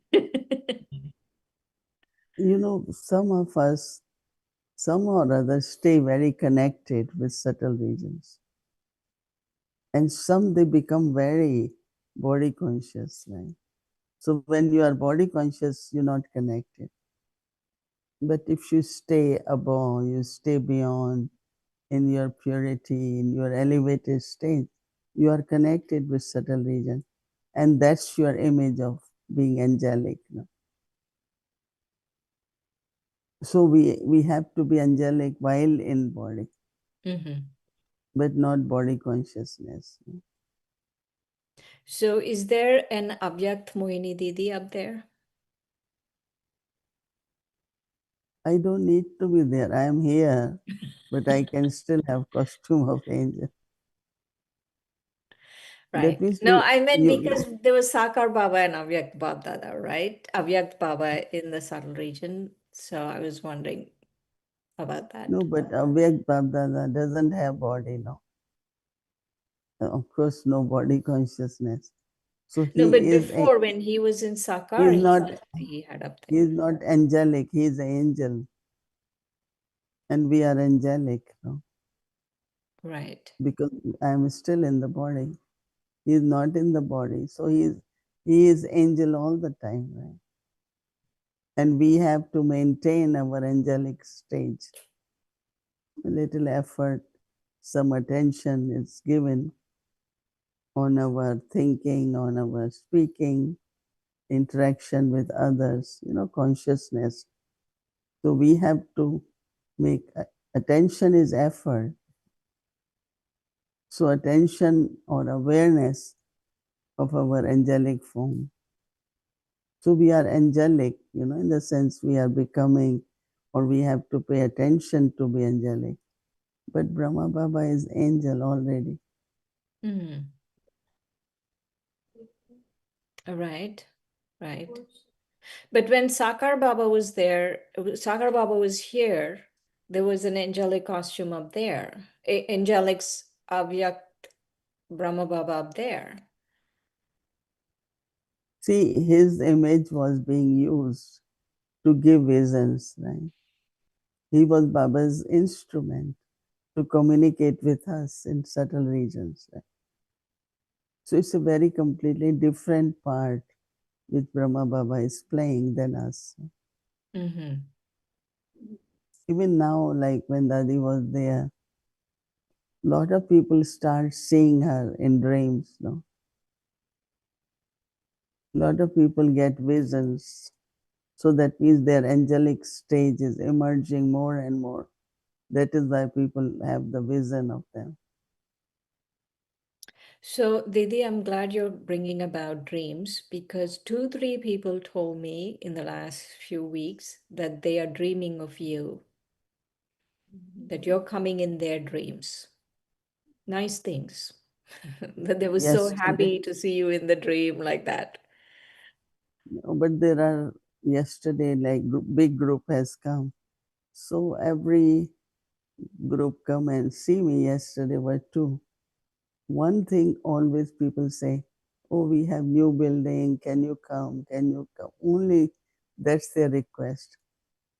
Some of us, some or other, stay very connected with subtle regions. And some they become very body conscious, right? So when you are body conscious, you're not connected. But if you stay above, you stay beyond in your purity, in your elevated state, you are connected with subtle region. And that's your image of being angelic. So we have to be angelic while in body, Mhm. but not body consciousness. So is there an Abhyakt Mohini Didi up there? I don't need to be there. I am here, but I can still have costume of angel. That Right. means No, I meant you because there was Sakar Baba and Avyakt Baba, right? Avyakt Baba in the subtle region. So I was wondering about that. no, but Avyakt Babdada doesn't have body, no. Of course, no body consciousness. So No, but he is a, before when he was in he is Sakar, not he had up he there. is not angelic. He is an angel, and we are angelic, no? Right. Because I am still in the body. He is not in the body, so he is angel all the time, right? And we have to maintain our angelic stage. A little effort, some attention is given on our thinking, on our speaking, interaction with others, consciousness. So we have to make attention is effort. So attention or awareness of our angelic form. So we are angelic, in the sense we are becoming, or we have to pay attention to be angelic. But Brahma Baba is angel already. Mm. Right. Right. But when Sakar Baba was there, Sakar Baba was here, there was an angelic costume up there. Angelic's Avyakt Brahma Baba up there. See, his image was being used to give visions, right? He was Baba's instrument to communicate with us in subtle regions. So it's a very completely different part which Brahma Baba is playing than us. Mm-hmm. Even now, like when Dadi was there, lot of people start seeing her in dreams. No, lot of people get visions. So that means their angelic stage is emerging more and more. That is why people have the vision of them. So, Didi, I'm glad you're bringing about dreams because two, three people told me in the last few weeks that they are dreaming of you, that you're coming in their dreams. Nice things. That they were so Yesterday, happy to see you in the dream like that. but there are yesterday like big group has come. So every group come and see me. Yesterday were two. One thing always people say, oh, we have new building, can you come, can you come? Only that's their request.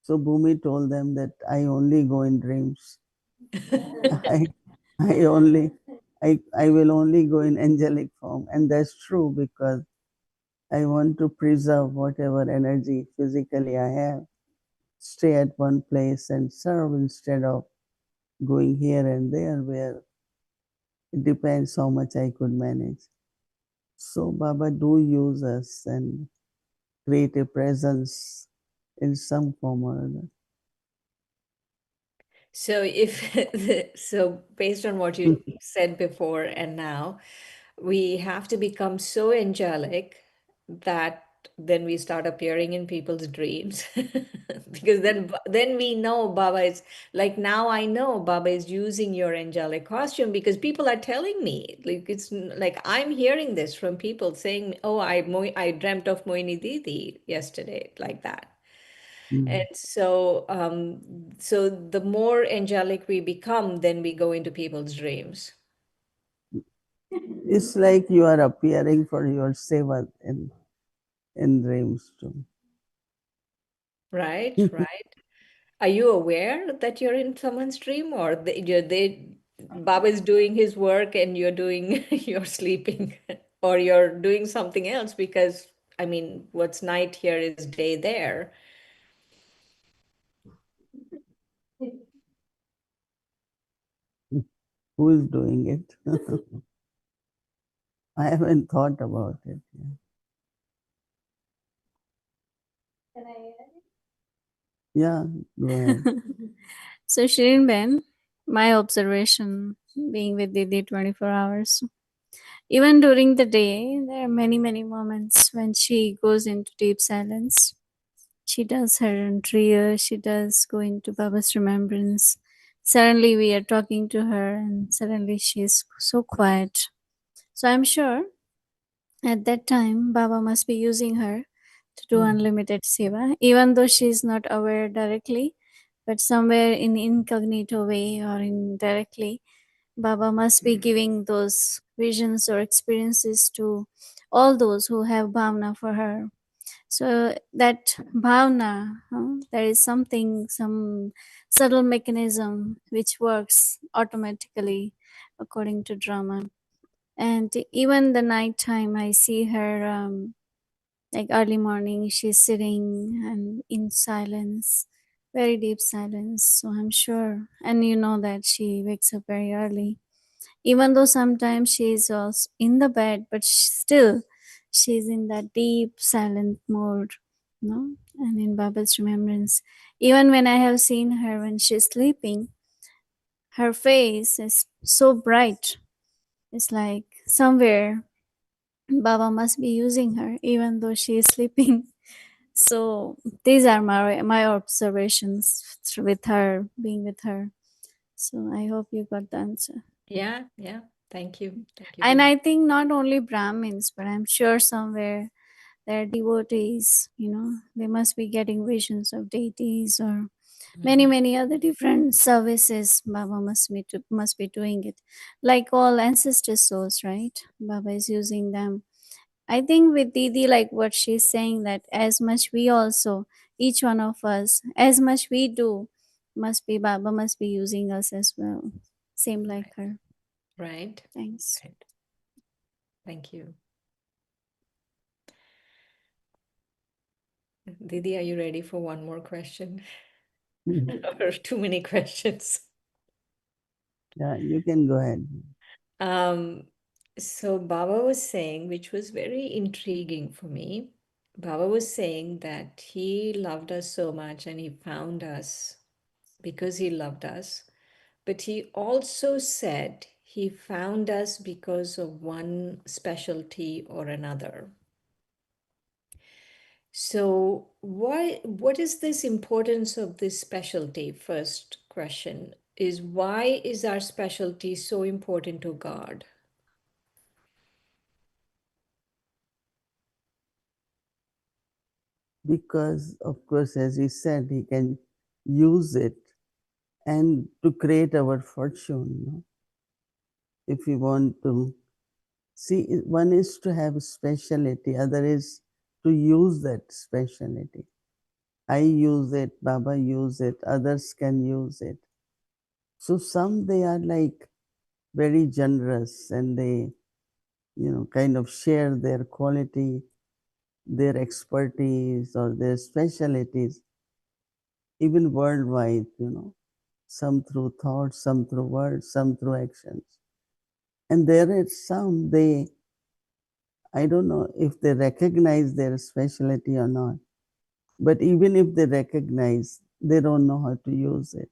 So Bhumi told them that I only go in dreams. I, I only, I will only go in angelic form. And that's true because I want to preserve whatever energy physically I have, stay at one place and serve instead of going here and there where it depends how much I could manage. So Baba do use us and create a presence in some form or other. So if so based on what you said before and now, we have to become so angelic that then we start appearing in people's dreams because then we know Baba is like now I know Baba is using your angelic costume because people are telling me like like I'm hearing this from people saying oh I dreamt of Mohini Didi yesterday like that. Mm. And so the more angelic we become, then we go into people's dreams, It's like you are appearing for your seva in dreams too. right? Right. Are you aware that you're in someone's dream, or Baba is doing his work and you're doing you're sleeping, or you're doing something else? Because I mean, what's night here is day there. Who is doing it? I haven't thought about it. Yeah, go ahead. So, Shirin Ben, my observation being with Didi 24 hours, even during the day, there are many, many moments when she goes into deep silence. She does her prayer, she does go into Baba's remembrance. Suddenly, we are talking to her, and suddenly she is so quiet. So, I'm sure at that time, Baba must be using her to do Mm. unlimited seva, even though she is not aware directly, but somewhere in incognito way or indirectly, Baba must be giving those visions or experiences to all those who have bhavna for her. So that bhavna, there is something, some subtle mechanism which works automatically according to drama. And even the night time, I see her like early morning, she's sitting and in silence, very deep silence. So I'm sure, and you know that she wakes up very early even though sometimes she's also in the bed, but still she's in that deep silent mode, no, and in Baba's remembrance. Even when I have seen her when she's sleeping, her face is so bright. It's like somewhere Baba must be using her even though she is sleeping. So these are my observations with her, being with her. So I hope you got the answer. Yeah, yeah. Thank you, And Didi. I think not only Brahmins, but I'm sure somewhere there are devotees, they must be getting visions of deities or many, Mhm. many other different services. Baba must be doing it. Like all ancestor souls, right? Baba is using them. I think with Didi, like what she's saying, that as much we also, each one of us, as much we do, Must be Baba must be using us as well. Same like her. Right? Thanks. Right. Thank you. Didi, are you ready for one more question? Or too many questions? Yeah, you can go ahead. Um, so Baba was saying, which was very intriguing for me. Baba was saying that he loved us so much and he found us because he loved us. But he also said he found us because of one specialty or another. So what is this importance of this specialty? First question is, why is our specialty so important to God? Because, of course, as he said, he can use it and to create our fortune. You know? If we want to see, one is to have a specialty, other is to use that specialty. I use it, Baba use it, others can use it. So some they are like very generous and they, kind of share their quality, their expertise or their specialties, even worldwide, some through thoughts, some through words, some through actions. And there is some, I don't know if they recognize their specialty or not, but even if they recognize, they don't know how to use it.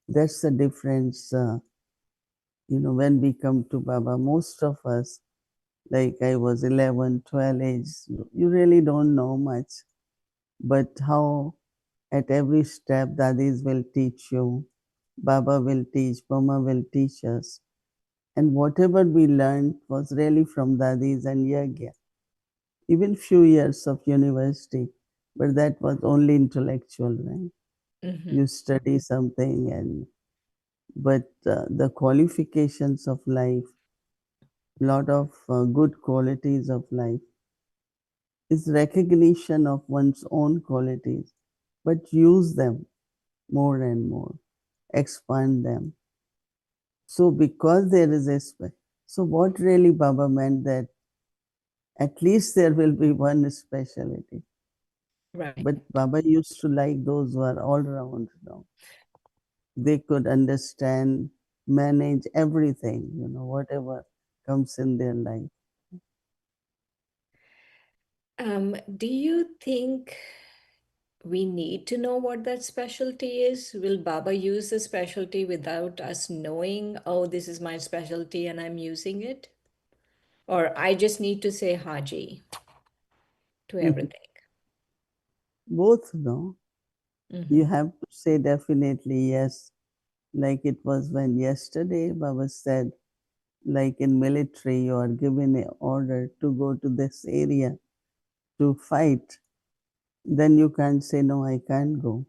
That's the difference. When we come to Baba, most of us, like I was 11, 12 age, you really don't know much. But how at every step, Dadis will teach you, Baba will teach, Mama will teach us. And whatever we learned was really from Dadis and Yagya. Even few years of university, but that was only intellectual, right? Mm-hmm. You study something but the qualifications of life, lot of good qualities of life is recognition of one's own qualities, but use them more and more, expand them. So because there is a so what really Baba meant that at least there will be one specialty. Right. But Baba used to like those who are all round. They could understand, manage everything, whatever comes in their life. Do you think we need to know what that specialty is? Will Baba use the specialty without us knowing, oh, this is my specialty and I'm using it? Or I just need to say Haji to everything? Both, no? You Mm-hmm. have to say definitely yes. Like it was when yesterday Baba said, like in military, you are given an order to go to this area to fight. Then you can't say, no, I can't go.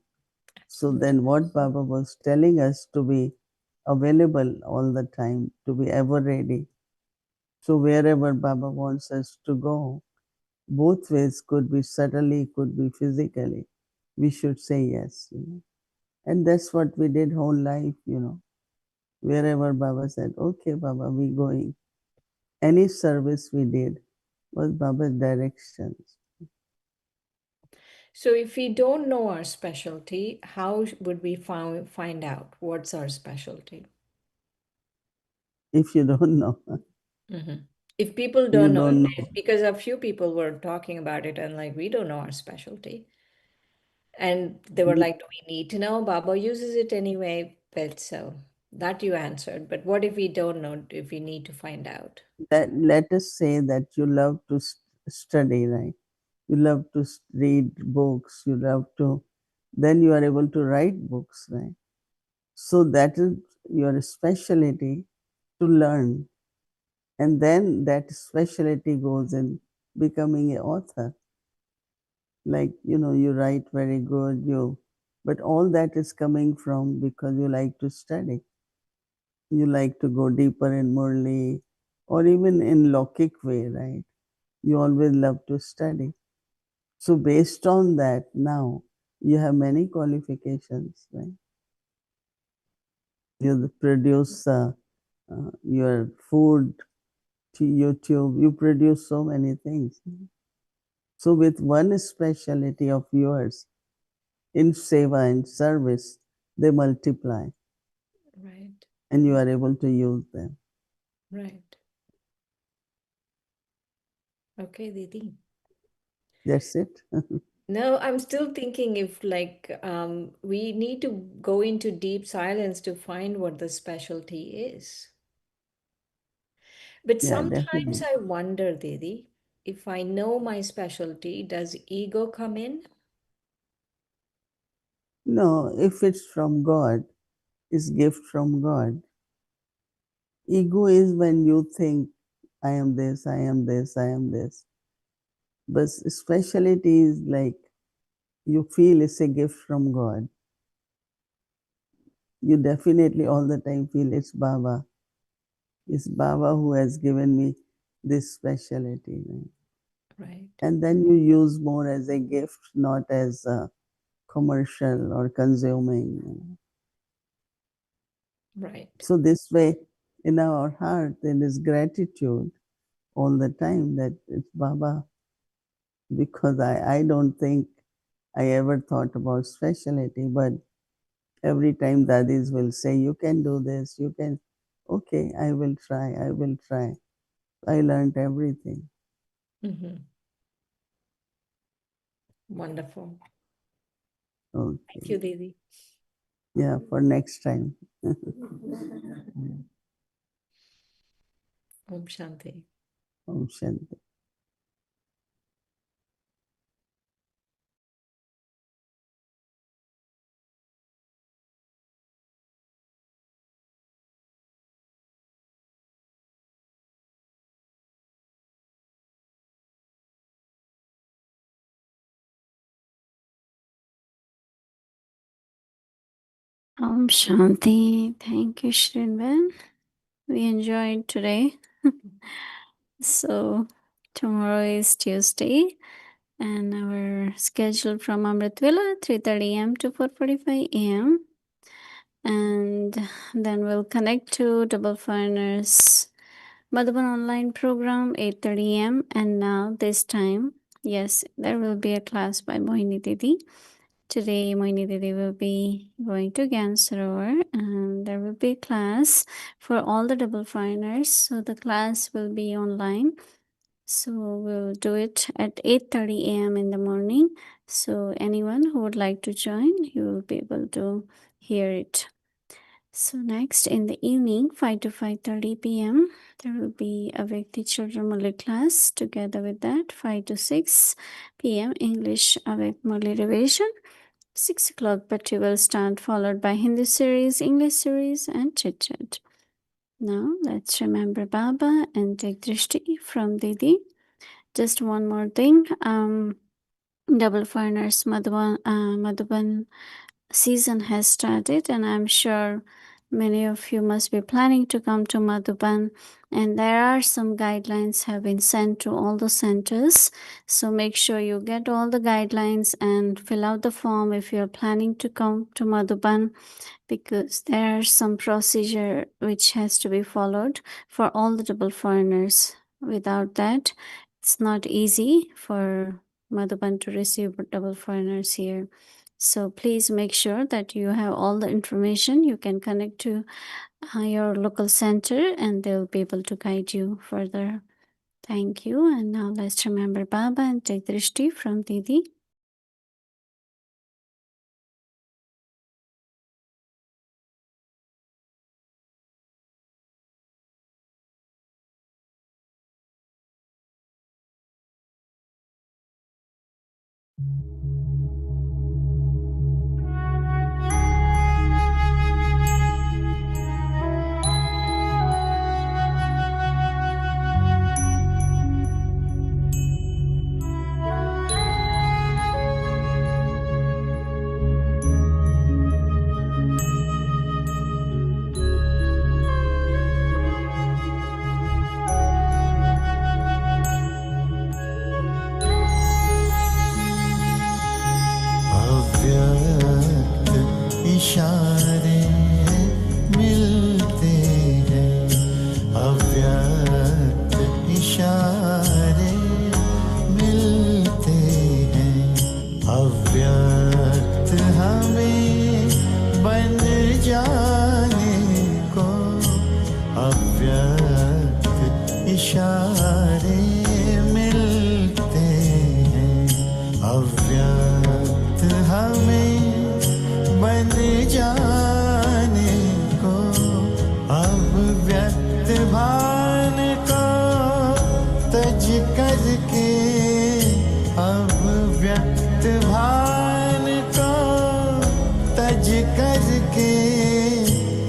So then what Baba was telling us to be available all the time, to be ever ready. So wherever Baba wants us to go, both ways could be subtly, could be physically. We should say yes. And that's what we did whole life. Wherever Baba said, okay, Baba, we going. Any service we did was Baba's directions. So if we don't know our specialty, how would we find out what's our specialty? If you don't know, Mm-hmm. If people you don't know, don't know. because a few people were talking about it and like, we don't know our specialty. And they were like, do we need to know? Baba uses it anyway. But so that you answered. But what if we don't know, if we need to find out? That let us say that you love to study, right? You love to read books. You love to. Then you are able to write books, right? So that is your specialty to learn, and then that specialty goes in becoming an author. Like you write very good, but all that is coming from because you like to study. You like to go deeper in Murli or even in Lokik way, right? You always love to study. So based on that now, You have many qualifications, right? You produce your food to YouTube. You produce so many things. So with one specialty of yours in seva and service, they multiply. Right. And you are able to use them. Right. Okay, Didi. That's it. No, I'm still thinking if we need to go into deep silence to find what the specialty is. But Yeah, sometimes definitely. I wonder, Didi, if I know my specialty, does ego come in? No, if it's from God, it's gift from God. Ego is when you think, I am this, I am this, I am this. But speciality is like you feel it's a gift from God. You definitely all the time feel it's Baba. It's Baba who has given me this specialty. Right? Right. And then you use more as a gift, not as a commercial or consuming. Right. So this way, in our heart, there is gratitude all the time that it's Baba, because I don't think I ever thought about specialty, but every time daddies will say, you can do this, you can, okay, I will try, I will try. I learned everything. Mm-hmm. Wonderful. Thank Okay. you, Didi. Yeah, for next time. Om Shanti. Om Shanti. Om Shanti. Thank you, Shrinvan. We enjoyed today. So, tomorrow is Tuesday, and our schedule from Amrit Villa 3:30 a.m. to 4:45 a.m. And then we'll connect to Double Foreigners Madhuban online program 8:30 a.m. And now this time, yes, there will be a class by Mohini Didi. Today, Mohini Didi will be going to Gansarovar, and there will be a class for all the double foreigners. So the class will be online. So we'll do it at 8:30 a.m. in the morning. So anyone who would like to join, you will be able to hear it. So next in the evening, 5 to 5:30 p.m., there will be a Vyakti Children Murli class. Together with that, 5 to 6 p.m. English Avek Murli revision. 6 o'clock Bhatti will start, followed by Hindi series, English series, and chit chat. Now let's remember Baba and take drishti from Didi. Just one more thing. Double Foreigners Madhuban season has started, and I'm sure many of you must be planning to come to Madhuban, and there are some guidelines have been sent to all the centers. So make sure you get all the guidelines and fill out the form if you're planning to come to Madhuban, because there are some procedure which has to be followed for all the double foreigners. Without that, it's not easy for Madhuban to receive double foreigners here. So please make sure that you have all the information. You can connect to your local center and they'll be able to guide you further. Thank you. And now let's remember Baba and take drishti from Didi. इशारे मिलते हैं, अव्यक्त इशारे मिलते हैं, अव्यक्त हमें बन जाने को, अव्यक्त इशारे मिलते हैं, अव्यक्त हमें बन जाने को, अब व्यक्त भान को तज करके, अब व्यक्त भान को तज करके,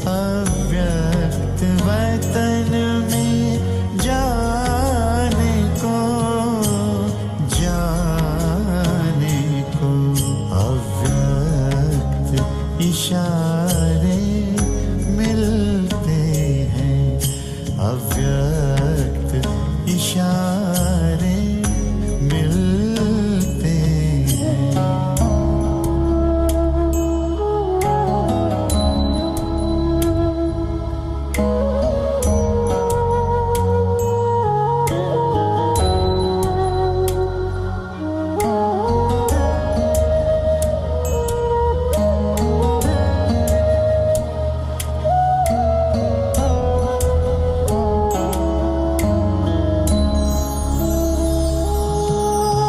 अव्यक्त वतन में जाने को, जाने को, अव्यक्त इशारे मिलते हैं, अव्यक्त इशारे मिलते हैं।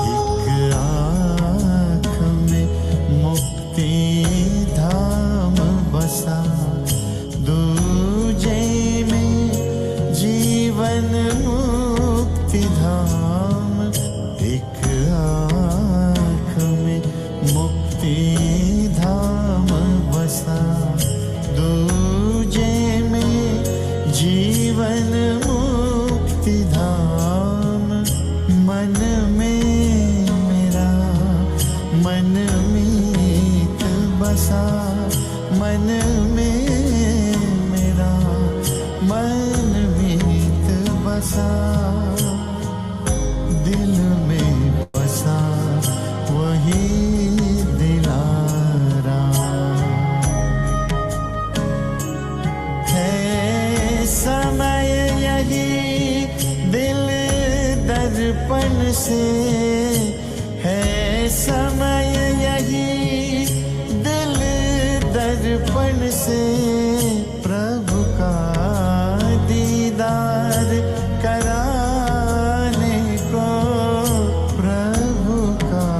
एक आँख में मुक्ति धाम बसा, दूजे में जीवन मुक्ति धाम, एक आँख में मुक्ति धाम बसा, दूजे में जीवन मुक्ति धाम, मन में मेरा मन मीत बसा, मन में मेरा मन मीत बसा, दिल में बसा वही दिलारा, है समय यही दिल दर्पण से, है समय यही दिल दर्पण से, प्रभु का दीदार कराने को, प्रभु का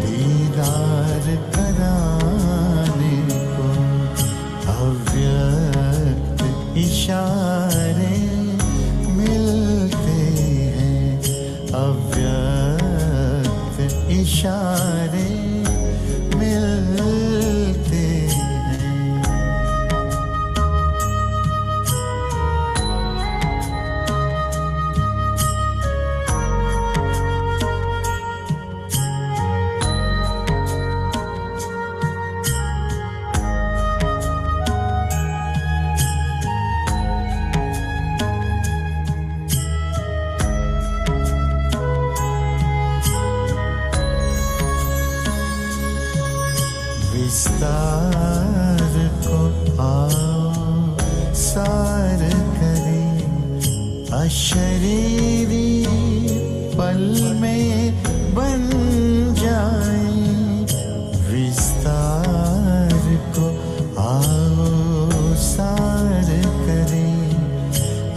दीदार कराने को, अव्यक्त इशारे मिलते हैं, अव्यक्त इशारे मिलते हैं। विस्तार को आओ सार करें, अशरीरी पल में बन जाए, विस्तार को आओ सार करें,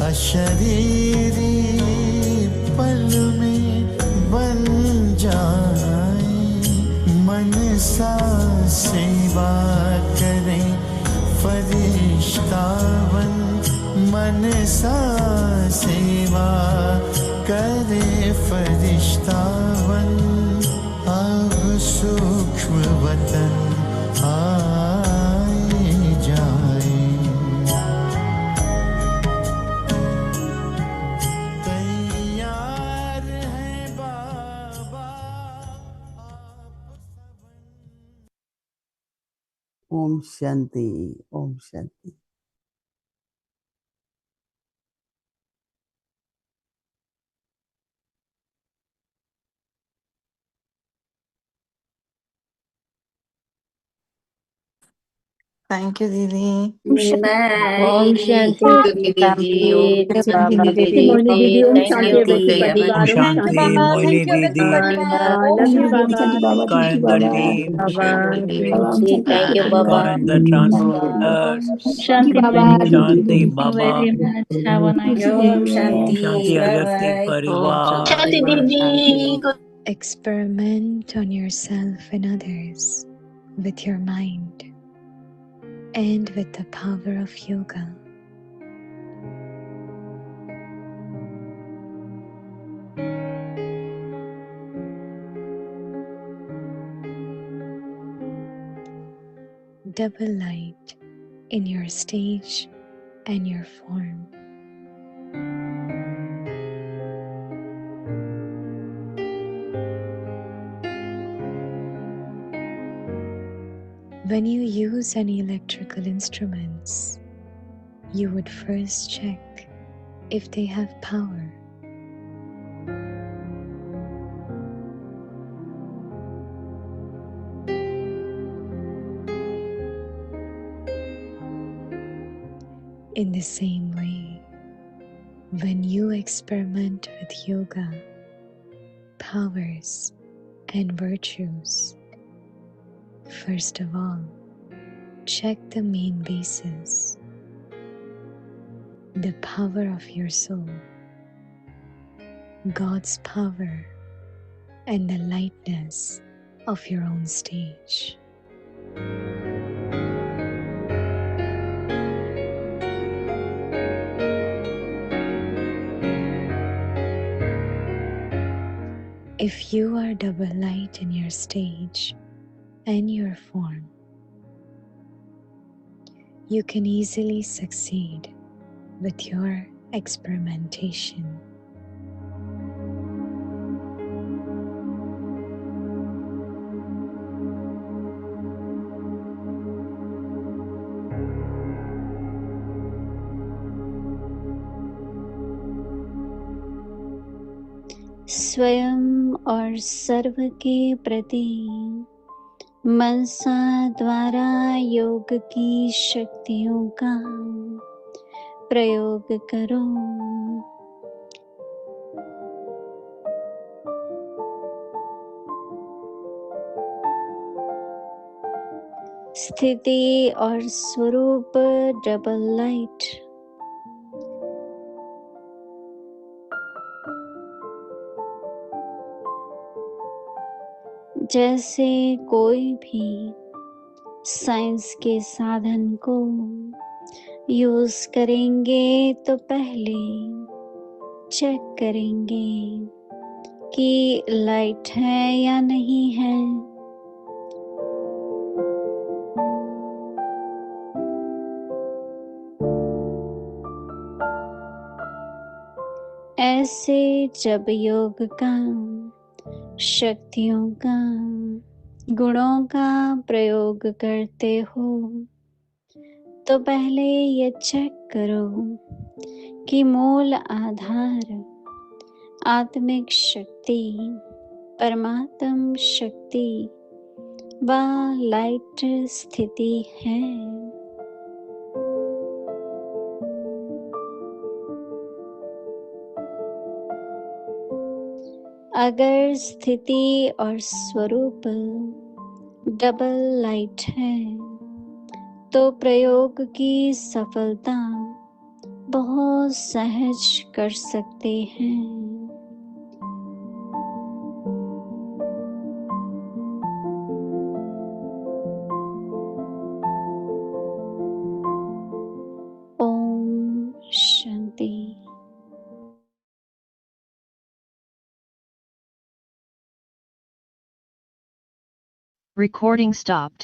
अशरीरी पल में बन जाए, मन सा सेवा करें फरिश्तावन, मन सा सेवा करे फरिश्तावन, अब सूक्ष्म वतन आए जाए, तैयार है बाबा आप सबन। Om Shanti, Om Shanti. Thank you, Didi. Om Shanti Didi, Thank you, Baba Mohini Didi. Didi, Om thank Shanti you, Everything Didi. Parivar. Om Shanti, Shanti. Mohini Didi, Love you, Baba. Car in the dream, Baba. Thank you, car Baba. in the transporter. Shanti Baba. Shanti, Thank you Baba. very much. Have a nice Om day. Shanti, Shanti, bye Avyakti bye. Om Parivar. Shanti. Om Shanti. Experiment on yourself and others with your mind and with the power of yoga. Double light in your stage and your form. When you use any electrical instruments, you would first check if they have power. In the same way, when you experiment with yoga, powers, and virtues, first of all, check the main bases, the power of your soul, God's power, and the lightness of your own stage. If you are double light in your stage and your form, you can easily succeed with your experimentation. स्वयं और सर्व के प्रति मनसा द्वारा योग की शक्तियों का प्रयोग करो। स्थिति और स्वरूप डबल लाइट। जैसे कोई भी साइंस के साधन को यूज करेंगे तो पहले चेक करेंगे कि लाइट है या नहीं है। ऐसे जब योग का, शक्तियों का, गुणों का प्रयोग करते हो तो पहले ये चेक करो कि मूल आधार आत्मिक शक्ति, परमात्म शक्ति व लाइट स्थिति है। अगर स्थिति और स्वरूप डबल लाइट है तो प्रयोग की सफलता बहुत सहज कर सकते हैं। ओम शांति। Recording stopped.